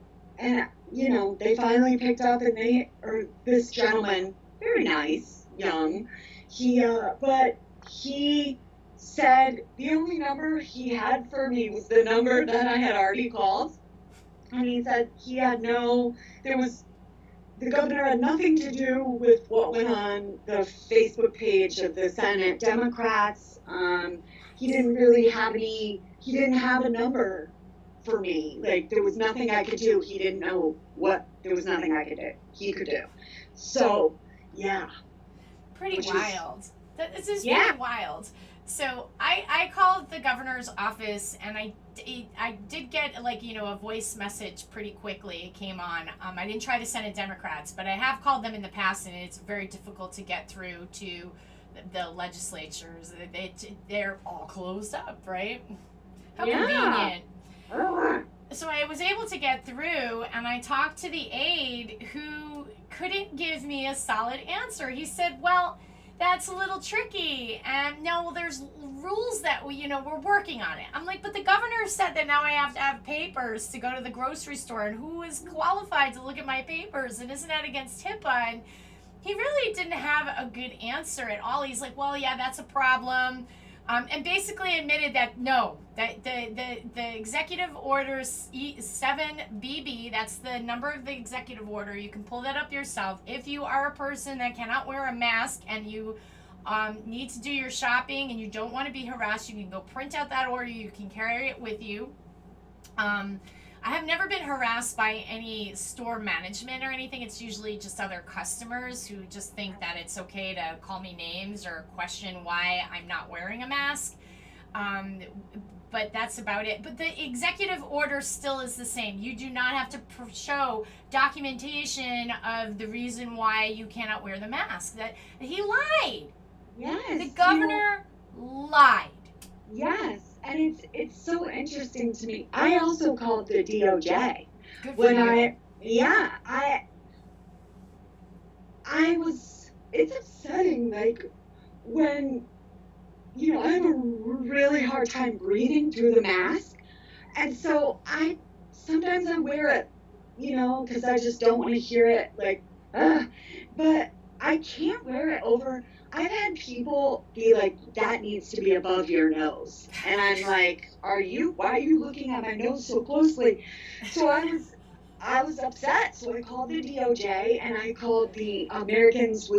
they finally picked up, and this gentleman, very nice, young, but he said the only number he had for me was the number that I had already called. And he said the governor had nothing to do with what went on the Facebook page of the Senate Democrats. He didn't have a number for me. Like, there was nothing I could do. He didn't know there was nothing he could do. So, yeah. Pretty wild. This is really wild. So I called the governor's office, and I did get a voice message pretty quickly. It came on. I didn't try to send it Democrats, but I have called them in the past, and it's very difficult to get through to the legislatures. They're all closed up, right? How convenient. So I was able to get through, and I talked to the aide who couldn't give me a solid answer. He said, well, that's a little tricky, and no, there's rules that we're working on it. I'm like, but the governor said that now I have to have papers to go to the grocery store, and who is qualified to look at my papers, and isn't that against HIPAA? And he really didn't have a good answer at all. He's like, well, yeah, that's a problem. And basically admitted that no, that the executive order 7BB, that's the number of the executive order. You can pull that up yourself. If you are a person that cannot wear a mask and you need to do your shopping and you don't want to be harassed, you can go print out that order. You can carry it with you. I have never been harassed by any store management or anything. It's usually just other customers who just think that it's okay to call me names or question why I'm not wearing a mask. But that's about it. But the executive order still is the same. You do not have to show documentation of the reason why you cannot wear the mask. That he lied. Yes. The governor lied. Yes. And it's so interesting to me. I also called the DOJ. Good for you. It's upsetting, like, when, I have a really hard time breathing through the mask. And so sometimes I wear it, because I just don't want to hear it, but I can't wear it over. I've had people be like, that needs to be above your nose. And I'm like, why are you looking at my nose so closely? So I was upset. So I called the DOJ, and I called the Americans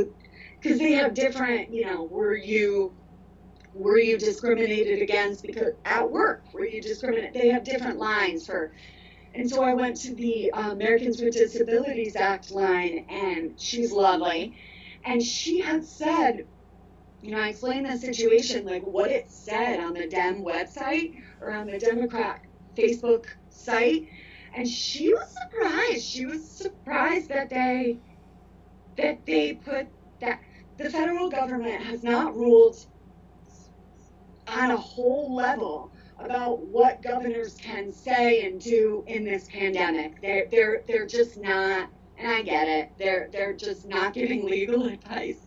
because they have different, were you discriminated against because at work, were you discriminated? They have different lines and so I went to the Americans with Disabilities Act line, and she's lovely. And she had said, I explained the situation, like what it said on the Dem website or on the Democrat Facebook site. And she was surprised. She was surprised that they put that the federal government has not ruled on a whole level about what governors can say and do in this pandemic. They're just not. And I get it. They're just not giving legal advice.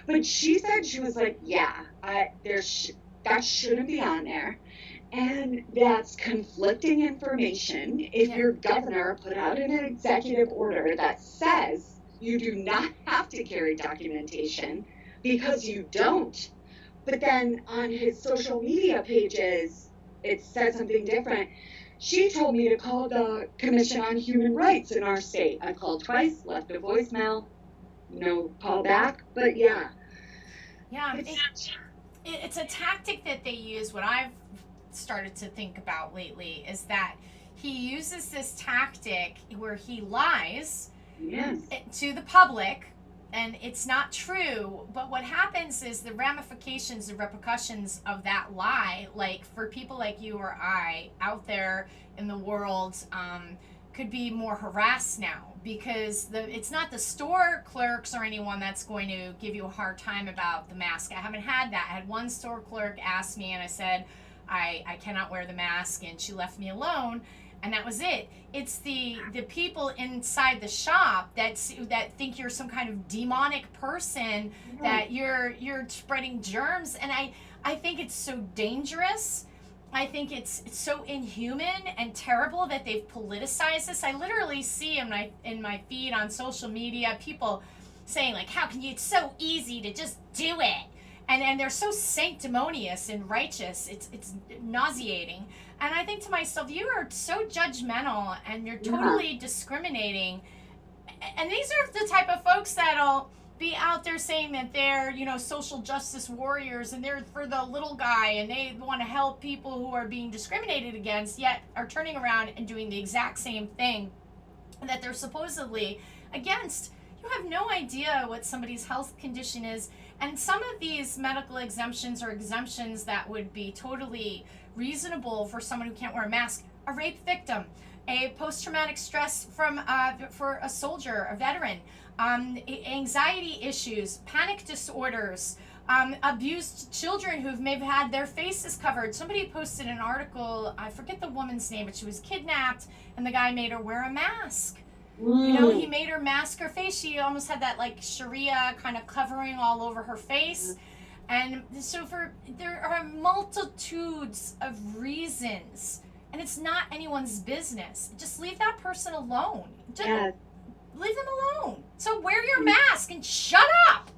But she said, she was like, yeah, that shouldn't be on there. And that's conflicting information. If your governor put out an executive order that says you do not have to carry documentation because you don't, but then on his social media pages, it said something different. She told me to call the Commission on Human Rights in our state. I called twice, left a voicemail, no call back, but yeah. Yeah, it's a tactic that they use. What I've started to think about lately is that he uses this tactic where he lies to the public, and it's not true, but what happens is the ramifications, the repercussions of that lie, like for people like you or I out there in the world, could be more harassed now, because it's not the store clerks or anyone that's going to give you a hard time about the mask. I haven't had that. I had one store clerk ask me, and I said I cannot wear the mask, and she left me alone. And that was it. It's the people inside the shop that think you're some kind of demonic person, that you're spreading germs. And I think it's so dangerous. I think it's so inhuman and terrible that they've politicized this. I literally see in my feed on social media people saying like, "How can you? It's so easy to just do it," and they're so sanctimonious and righteous. It's nauseating. And I think to myself, you are so judgmental and you're totally discriminating. And these are the type of folks that'll be out there saying that they're, social justice warriors and they're for the little guy and they want to help people who are being discriminated against, yet are turning around and doing the exact same thing that they're supposedly against. You have no idea what somebody's health condition is. And some of these medical exemptions or exemptions that would be totally reasonable for someone who can't wear a mask, a rape victim, a post-traumatic stress for a soldier, a veteran, anxiety issues, panic disorders, abused children who've maybe had their faces covered. Somebody posted an article, I forget the woman's name, but she was kidnapped and the guy made her wear a mask. He made her mask her face. She almost had that like Sharia kind of covering all over her face. And so there are multitudes of reasons, and it's not anyone's business. Just leave that person alone. Leave them alone. So wear your mask and shut up.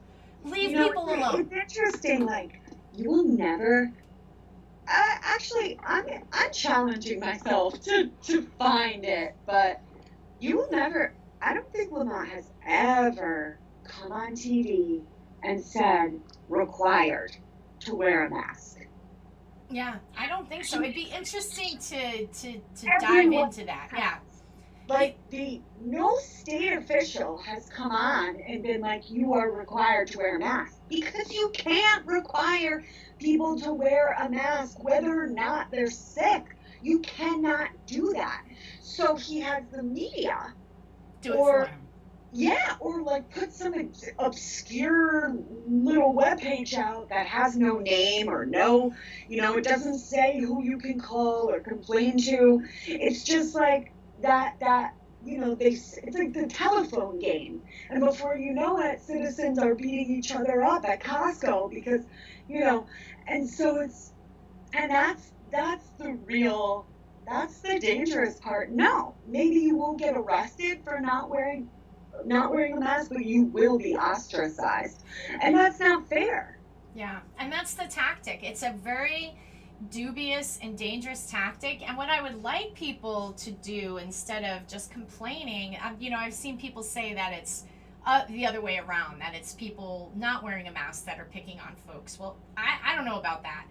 Leave people alone. It's interesting. Like, you will never. Actually, I'm challenging myself to find it, but you will never. I don't think Lamont has ever come on TV and said required to wear a mask. Yeah, I don't think so. It'd be interesting to dive into that. Yeah. Like, no state official has come on and been like, you are required to wear a mask. Because you can't require people to wear a mask whether or not they're sick. You cannot do that. So he has the media. Do it for him. Yeah, or like put some obscure little webpage out that has no name or no, it doesn't say who you can call or complain to. It's just like that it's like the telephone game. And before you know it, citizens are beating each other up at Costco because, and so that's the dangerous part. No, maybe you won't get arrested for not wearing a mask, but you will be ostracized. And that's not fair. Yeah, and that's the tactic. It's a very dubious and dangerous tactic. And what I would like people to do instead of just complaining, I've seen people say that it's the other way around, that it's people not wearing a mask that are picking on folks. Well, I don't know about that.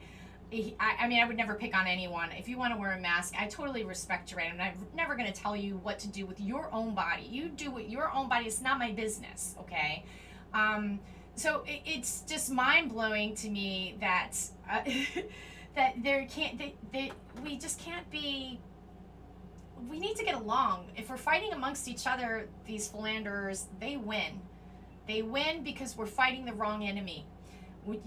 I would never pick on anyone. If you want to wear a mask, I totally respect your right. I'm never going to tell you what to do with your own body. You do with your own body. It's not my business, okay? So it's just mind-blowing to me that that we just can't be. We need to get along. If we're fighting amongst each other, these philanderers, they win. They win because we're fighting the wrong enemy.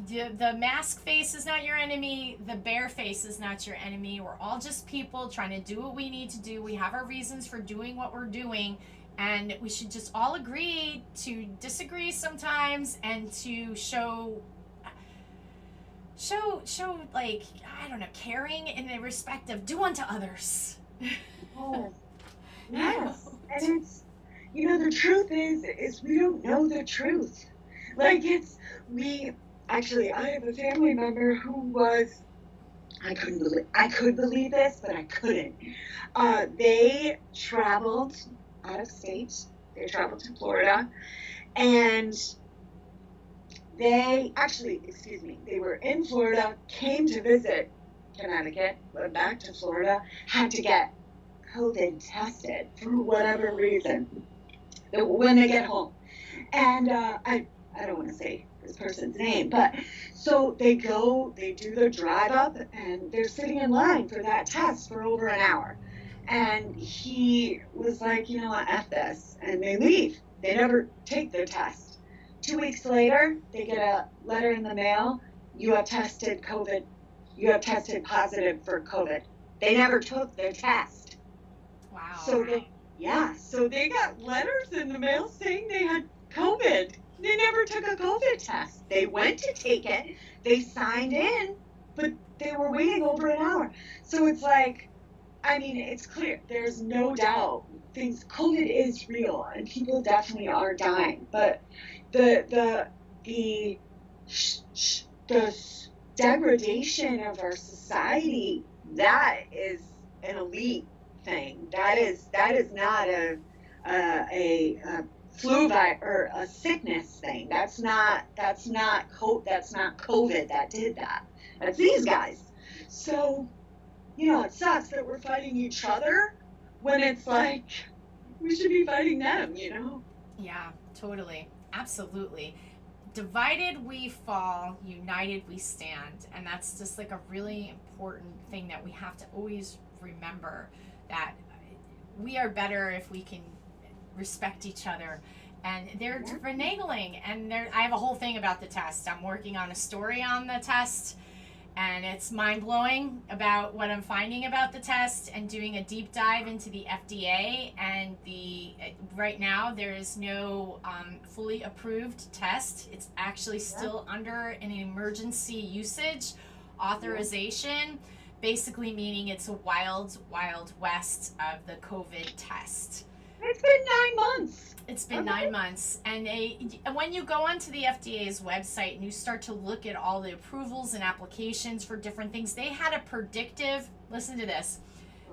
The mask face is not your enemy. The bear face is not your enemy. We're all just people trying to do what we need to do. We have our reasons for doing what we're doing, and we should just all agree to disagree sometimes and to show like, I don't know, caring in the respect of do unto others. Oh, yes. And it's, the truth is we don't know the truth. Like, actually, I have a family member who was, I could believe this, but I couldn't. They traveled out of state. They traveled to Florida, and they were in Florida, came to visit Connecticut, went back to Florida, had to get COVID tested for whatever reason when they get home. And I don't want to say this person's name, but so they do the drive up and they're sitting in line for that test for over an hour. And he was like, F this, and they leave. They never take their test. 2 weeks later, they get a letter in the mail. You have tested COVID. You have tested positive for COVID. They never took their test. Wow. So they got letters in the mail saying they had COVID. They never took a COVID test. They went to take it. They signed in but they were waiting over an hour. So it's like, I mean, it's clear. There's no doubt COVID is real, and people definitely are dying. But the degradation of our society, that is an elite thing. That is not a flu virus or a sickness thing. That's not COVID that did that. That's these guys. So, it sucks that we're fighting each other when it's like we should be fighting them, Yeah, totally. Absolutely. Divided we fall, united we stand. And that's just like a really important thing that we have to always remember, that we are better if we can respect each other. And they're reneging, and I have a whole thing about the test. I'm working on a story on the test, and it's mind-blowing about what I'm finding about the test, and doing a deep dive into the FDA. And right now there is no fully approved test. It's actually still under an emergency usage authorization, basically meaning it's a wild west of the COVID test. It's been 9 months. It's been 9 months. And when you go onto the FDA's website and you start to look at all the approvals and applications for different things, they had a predictive, listen to this,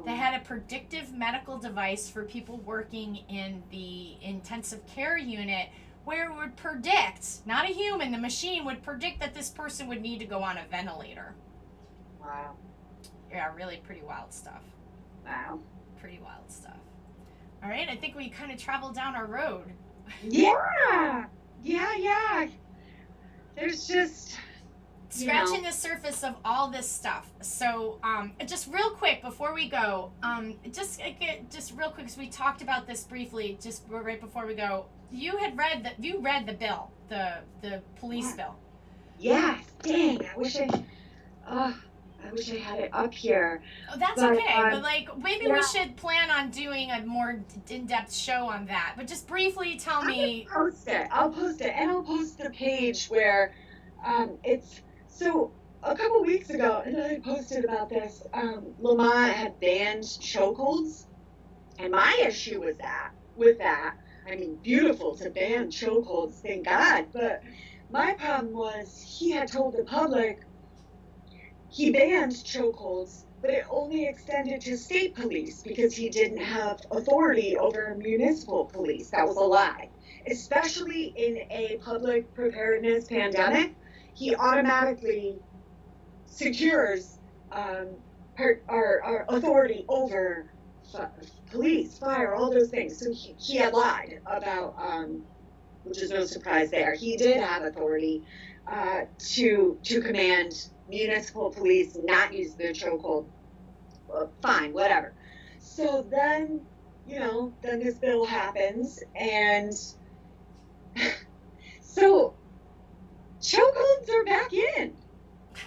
they had a predictive medical device for people working in the intensive care unit, where it would predict, not a human, the machine would predict that this person would need to go on a ventilator. Wow. Yeah, really pretty wild stuff. Wow. Pretty wild stuff. All right, I think we kind of traveled down our road. Yeah. There's just scratching the surface of all this stuff. So, just real quick before we go, just real quick, because we talked about this briefly just right before we go. You read the bill, the police bill. Yeah. Dang, I wish I had it up here. Oh, that's okay. But maybe we should plan on doing a more in-depth show on that. But just briefly tell me. I'll post it, and I'll post the page where it's. So a couple weeks ago, and I posted about this. Lamont had banned chokeholds, and my issue with that. I mean, beautiful to ban chokeholds, thank God. But my problem was he had told the public. He banned chokeholds, but it only extended to state police because he didn't have authority over municipal police. That was a lie. Especially in a public preparedness pandemic, he automatically secures our authority over police, fire, all those things. So he had lied about, which is no surprise there. He did have authority to command municipal police not use the chokehold. Fine, whatever. So then this bill happens, and so chokeholds are back in.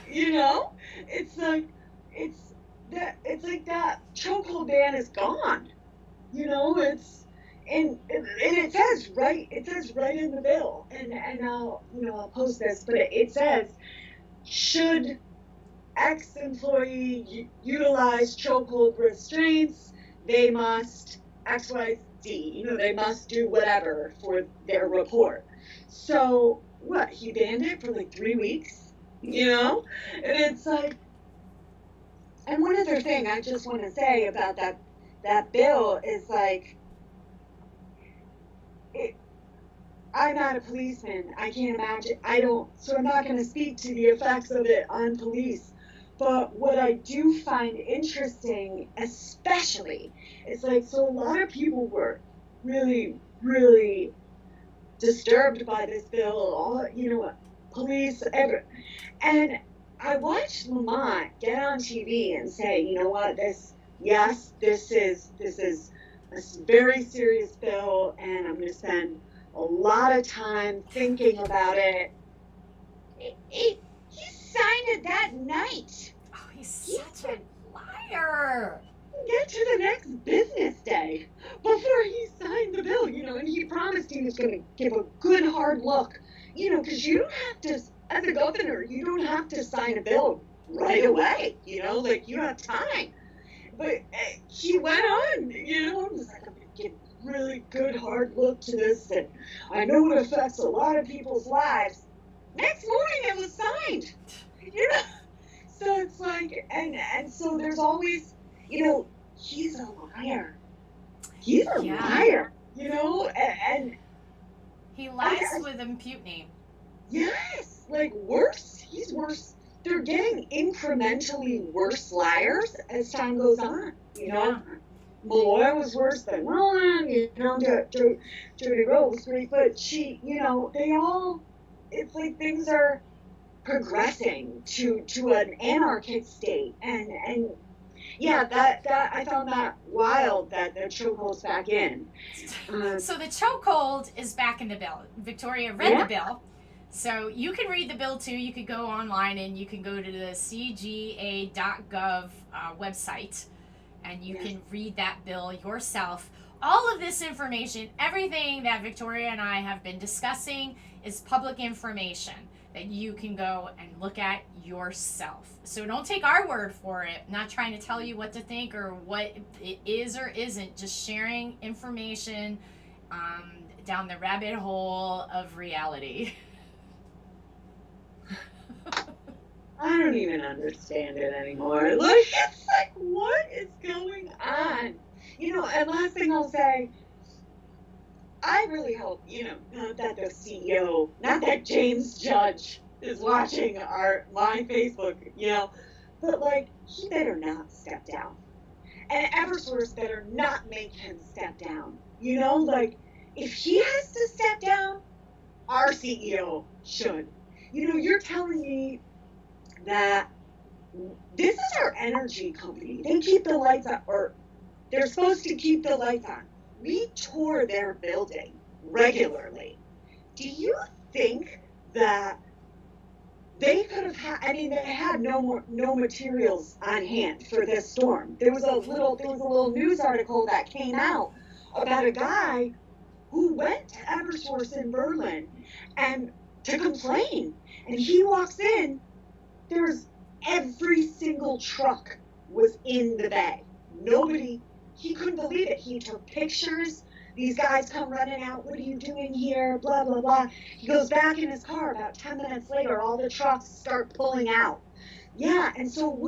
It's like that chokehold ban is gone. And it says right in the bill, and I'll post this, but it says, should ex-employee utilize chokehold restraints, they must XYZ, they must do whatever for their report. So what, he banned it for 3 weeks, and it's like, and one other thing I just want to say about that bill is I'm not a policeman. I can't imagine. So I'm not going to speak to the effects of it on police. But what I do find interesting, especially, is so a lot of people were really, really disturbed by this bill. Police, and I watched Lamont get on TV and say, you know what, this is a very serious bill, and I'm going to spend a lot of time thinking about it. He signed it that night. Oh, he's such a liar. Get to the next business day before he signed the bill, and he promised he was going to give a good hard look, because you don't have to, as a governor, you don't have to sign a bill right away, like you have time. But he went on, and was like, I'm going to give a really good hard look to this, and I know it affects a lot of people's lives. Next morning it was signed, So it's like, and so there's always, he's a liar. He's a liar, and he lies with impunity. Yes, like worse. He's worse. They're getting incrementally worse liars as time goes on. Malloy was worse than Ron. Jody Rose was great, but she, they all. It's like things are progressing to an anarchic state, and yeah, that I found that wild that the chokehold's back in. So the chokehold is back in the bill. Victoria read the bill. So you can read the bill too. You could go online and you can go to the CGA.gov website and you can read that bill yourself. All of this information, everything that Victoria and I have been discussing is public information that you can go and look at yourself. So don't take our word for it. I'm not trying to tell you what to think or what it is or isn't. Just sharing information down the rabbit hole of reality. I don't even understand it anymore. Like, it's like, what is going on? And last thing I'll say, I really hope, not that the CEO, not that James Judge is watching my Facebook, but like, he better not step down. And Eversource better not make him step down. Like, if he has to step down, our CEO should. You're telling me that this is our energy company. They keep the lights on, or they're supposed to keep the lights on. We tour their building regularly. Do you think that they could have had, they had no materials on hand for this storm. There was a little news article that came out about a guy who went to Eversource in Berlin and to complain. And he walks in, there's every single truck was in the bay. He couldn't believe it. He took pictures. These guys come running out. What are you doing here? Blah, blah, blah. He goes back in his car. About 10 minutes later, all the trucks start pulling out. Yeah, and so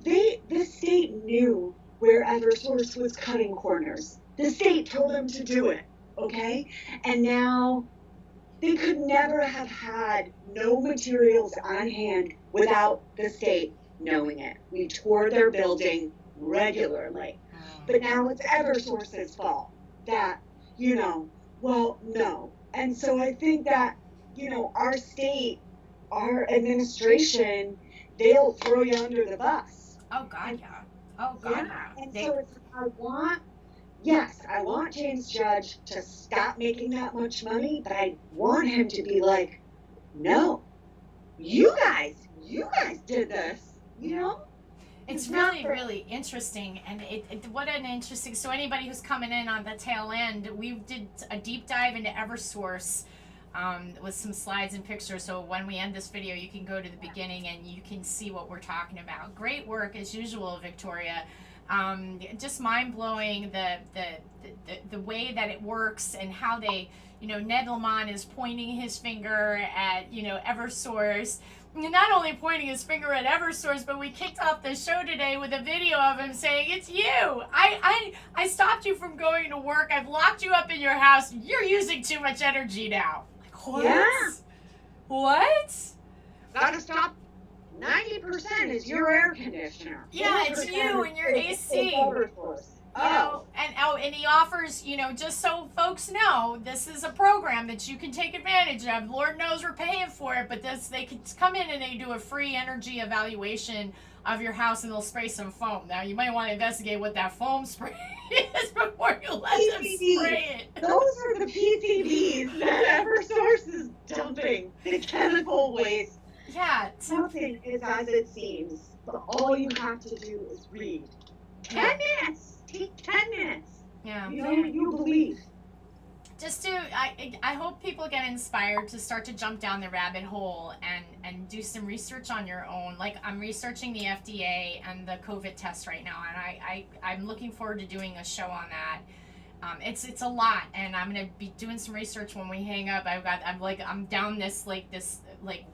the state knew where Eversource was cutting corners. The state told them to do it, okay? And now they could never have had no materials on hand without the state knowing it. We tore their building regularly. But now it's Eversource's fault that, no. And so I think that, our state, our administration, they'll throw you under the bus. Oh, God, yeah. Oh, God, yeah. And so it's, I want James Judge to stop making that much money, but I want him to be like, no, you guys did this, It's really, really interesting, and what an interesting. So anybody who's coming in on the tail end, we did a deep dive into Eversource with some slides and pictures. So when we end this video, you can go to the beginning and you can see what we're talking about. Great work as usual, Victoria. Just mind blowing the way that it works and how they, Ned Lamont is pointing his finger at Eversource. Not only pointing his finger at Eversource, but we kicked off the show today with a video of him saying, "It's you. I stopped you from going to work. I've locked you up in your house. You're using too much energy now." Like, what? Yeah. What? Gotta stop. 90% is your air conditioner. Yeah, it's you and your AC. And he offers, just so folks know, this is a program that you can take advantage of. Lord knows we're paying for it, but they can come in and they do a free energy evaluation of your house and they'll spray some foam. Now, you might want to investigate what that foam spray is before you let them spray it. Those are the PCBs that Eversource is dumping. The chemical waste. Yeah. Nothing is as it seems, but all you have to do is read. 10 minutes. Take 10 minutes. Yeah. You believe. Just to, I hope people get inspired to start to jump down the rabbit hole and do some research on your own. Like, I'm researching the FDA and the COVID test right now, and I'm looking forward to doing a show on that. It's a lot, and I'm gonna be doing some research when we hang up. I'm down this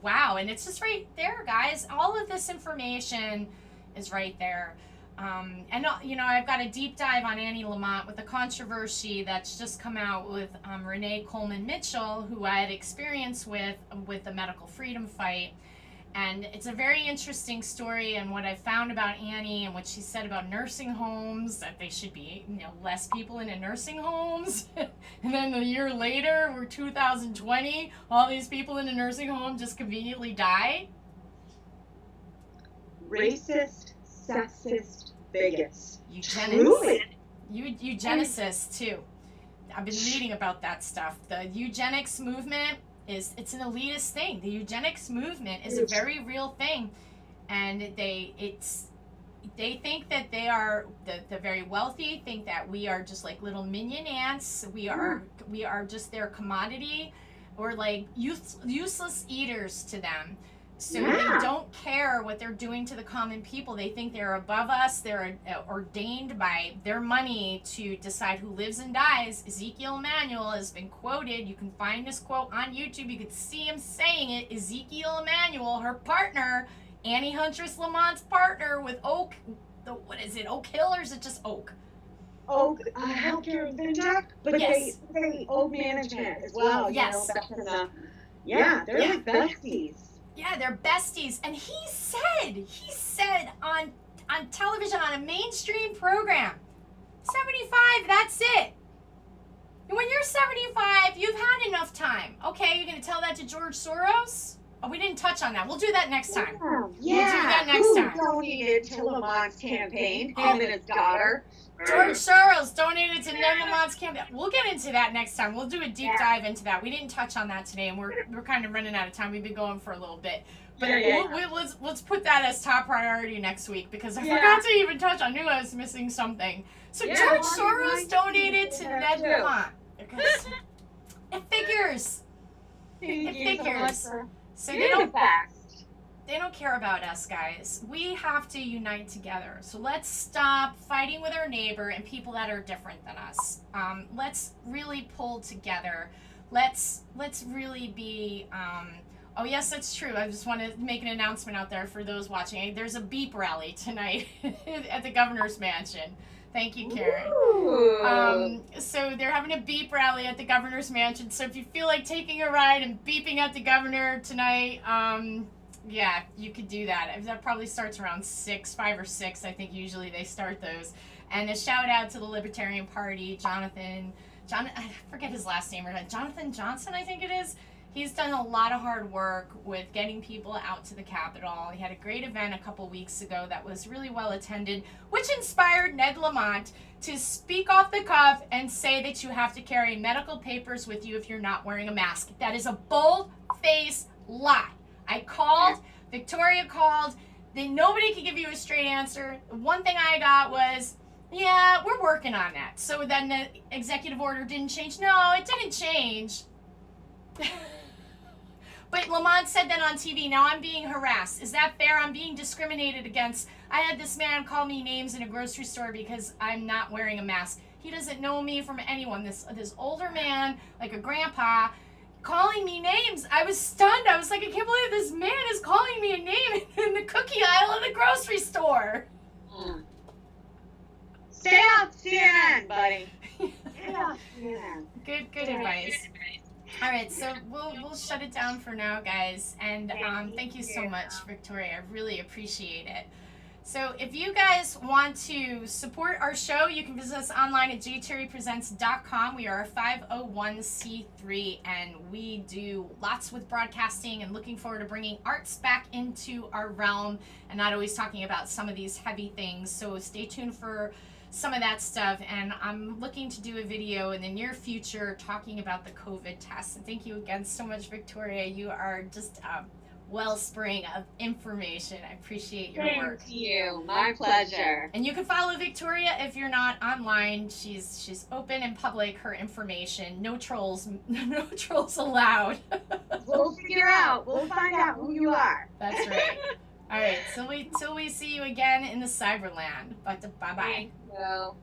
wow, and it's just right there, guys. All of this information is right there. I've got a deep dive on Annie Lamott with a controversy that's just come out with Renee Coleman Mitchell, who I had experience with the medical freedom fight. And it's a very interesting story, and what I found about Annie and what she said about nursing homes, that they should be, less people in nursing homes. And then a year later, we're 2020, all these people in a nursing home just conveniently die. Racist, sexist, bigots. Eugenicists too. I've been reading about that stuff. The eugenics movement it's an elitist thing. The eugenics movement is a very real thing, and they think that they are the very wealthy, think that we are just like little minion ants. We are just their commodity, or like useless eaters to them. So they don't care what they're doing to the common people. They think they're above us. They're ordained by their money to decide who lives and dies. Ezekiel Emanuel has been quoted. You can find this quote on YouTube. You can see him saying it. Ezekiel Emanuel, her partner, Annie Huntress Lamont's partner with Oak. What is it? Oak Hill, or is it just Oak? Oak Healthcare FinTech, but yes. they Oak Management as well. Yes. They're like besties. Yeah, they're besties. And he said on television, on a mainstream program, 75, that's it. And when you're 75, you've had enough time. Okay, you're going to tell that to George Soros? Oh, we didn't touch on that. We'll do that next time. Yeah. We'll do that next time. Who donated to Lamont's campaign? Him and his daughter. George Soros donated to Ned Lamont's campaign. We'll get into that next time. We'll do a deep dive into that. We didn't touch on that today, and we're kind of running out of time. We've been going for a little bit, but let's put that as top priority next week, because I forgot to even touch. I knew I was missing something. So George Soros donated to Ned Lamont because it figures. It figures. So they don't care about us, guys. We have to unite together. So let's stop fighting with our neighbor and people that are different than us. Let's really pull together. Let's really be. Oh yes, that's true. I just want to make an announcement out there for those watching. There's a beep rally tonight at the governor's mansion. Thank you, Karen. So they're having a beep rally at the governor's mansion. So if you feel like taking a ride and beeping at the governor tonight, yeah, you could do that. That probably starts around 5 or 6. I think usually they start those. And a shout out to the Libertarian Party, Jonathan, I forget his last name, Jonathan Johnson, I think it is. He's done a lot of hard work with getting people out to the Capitol. He had a great event a couple weeks ago that was really well attended, which inspired Ned Lamont to speak off the cuff and say that you have to carry medical papers with you if you're not wearing a mask. That is a bold-faced lie. I called, Victoria called, then nobody could give you a straight answer. One thing I got was, yeah, we're working on that. So then the executive order didn't change. No, it didn't change. But Lamont said that on TV. Now I'm being harassed. Is that fair? I'm being discriminated against. I had this man call me names in a grocery store because I'm not wearing a mask. He doesn't know me from anyone. This older man, like a grandpa, calling me names. I was stunned. I was like, I can't believe this man is calling me a name in the cookie aisle of the grocery store. Stay off CNN, buddy. Stay off CNN. Good advice. All right, so we'll shut it down for now, guys. And thank you so much, Victoria. I really appreciate it. So if you guys want to support our show, you can visit us online at jterrypresents.com. We are a 501c3, and we do lots with broadcasting and looking forward to bringing arts back into our realm and not always talking about some of these heavy things. So stay tuned for some of that stuff, and I'm looking to do a video in the near future talking about the COVID test. And thank you again so much, Victoria. You are just wellspring of information. I appreciate your work. Thank you. My pleasure. And you can follow Victoria if you're not online. She's open and public her information. No trolls, no trolls allowed. We'll figure out. We'll find out who you are. That's right. All right. Till we see you again in the Cyberland. But bye bye. Thank you.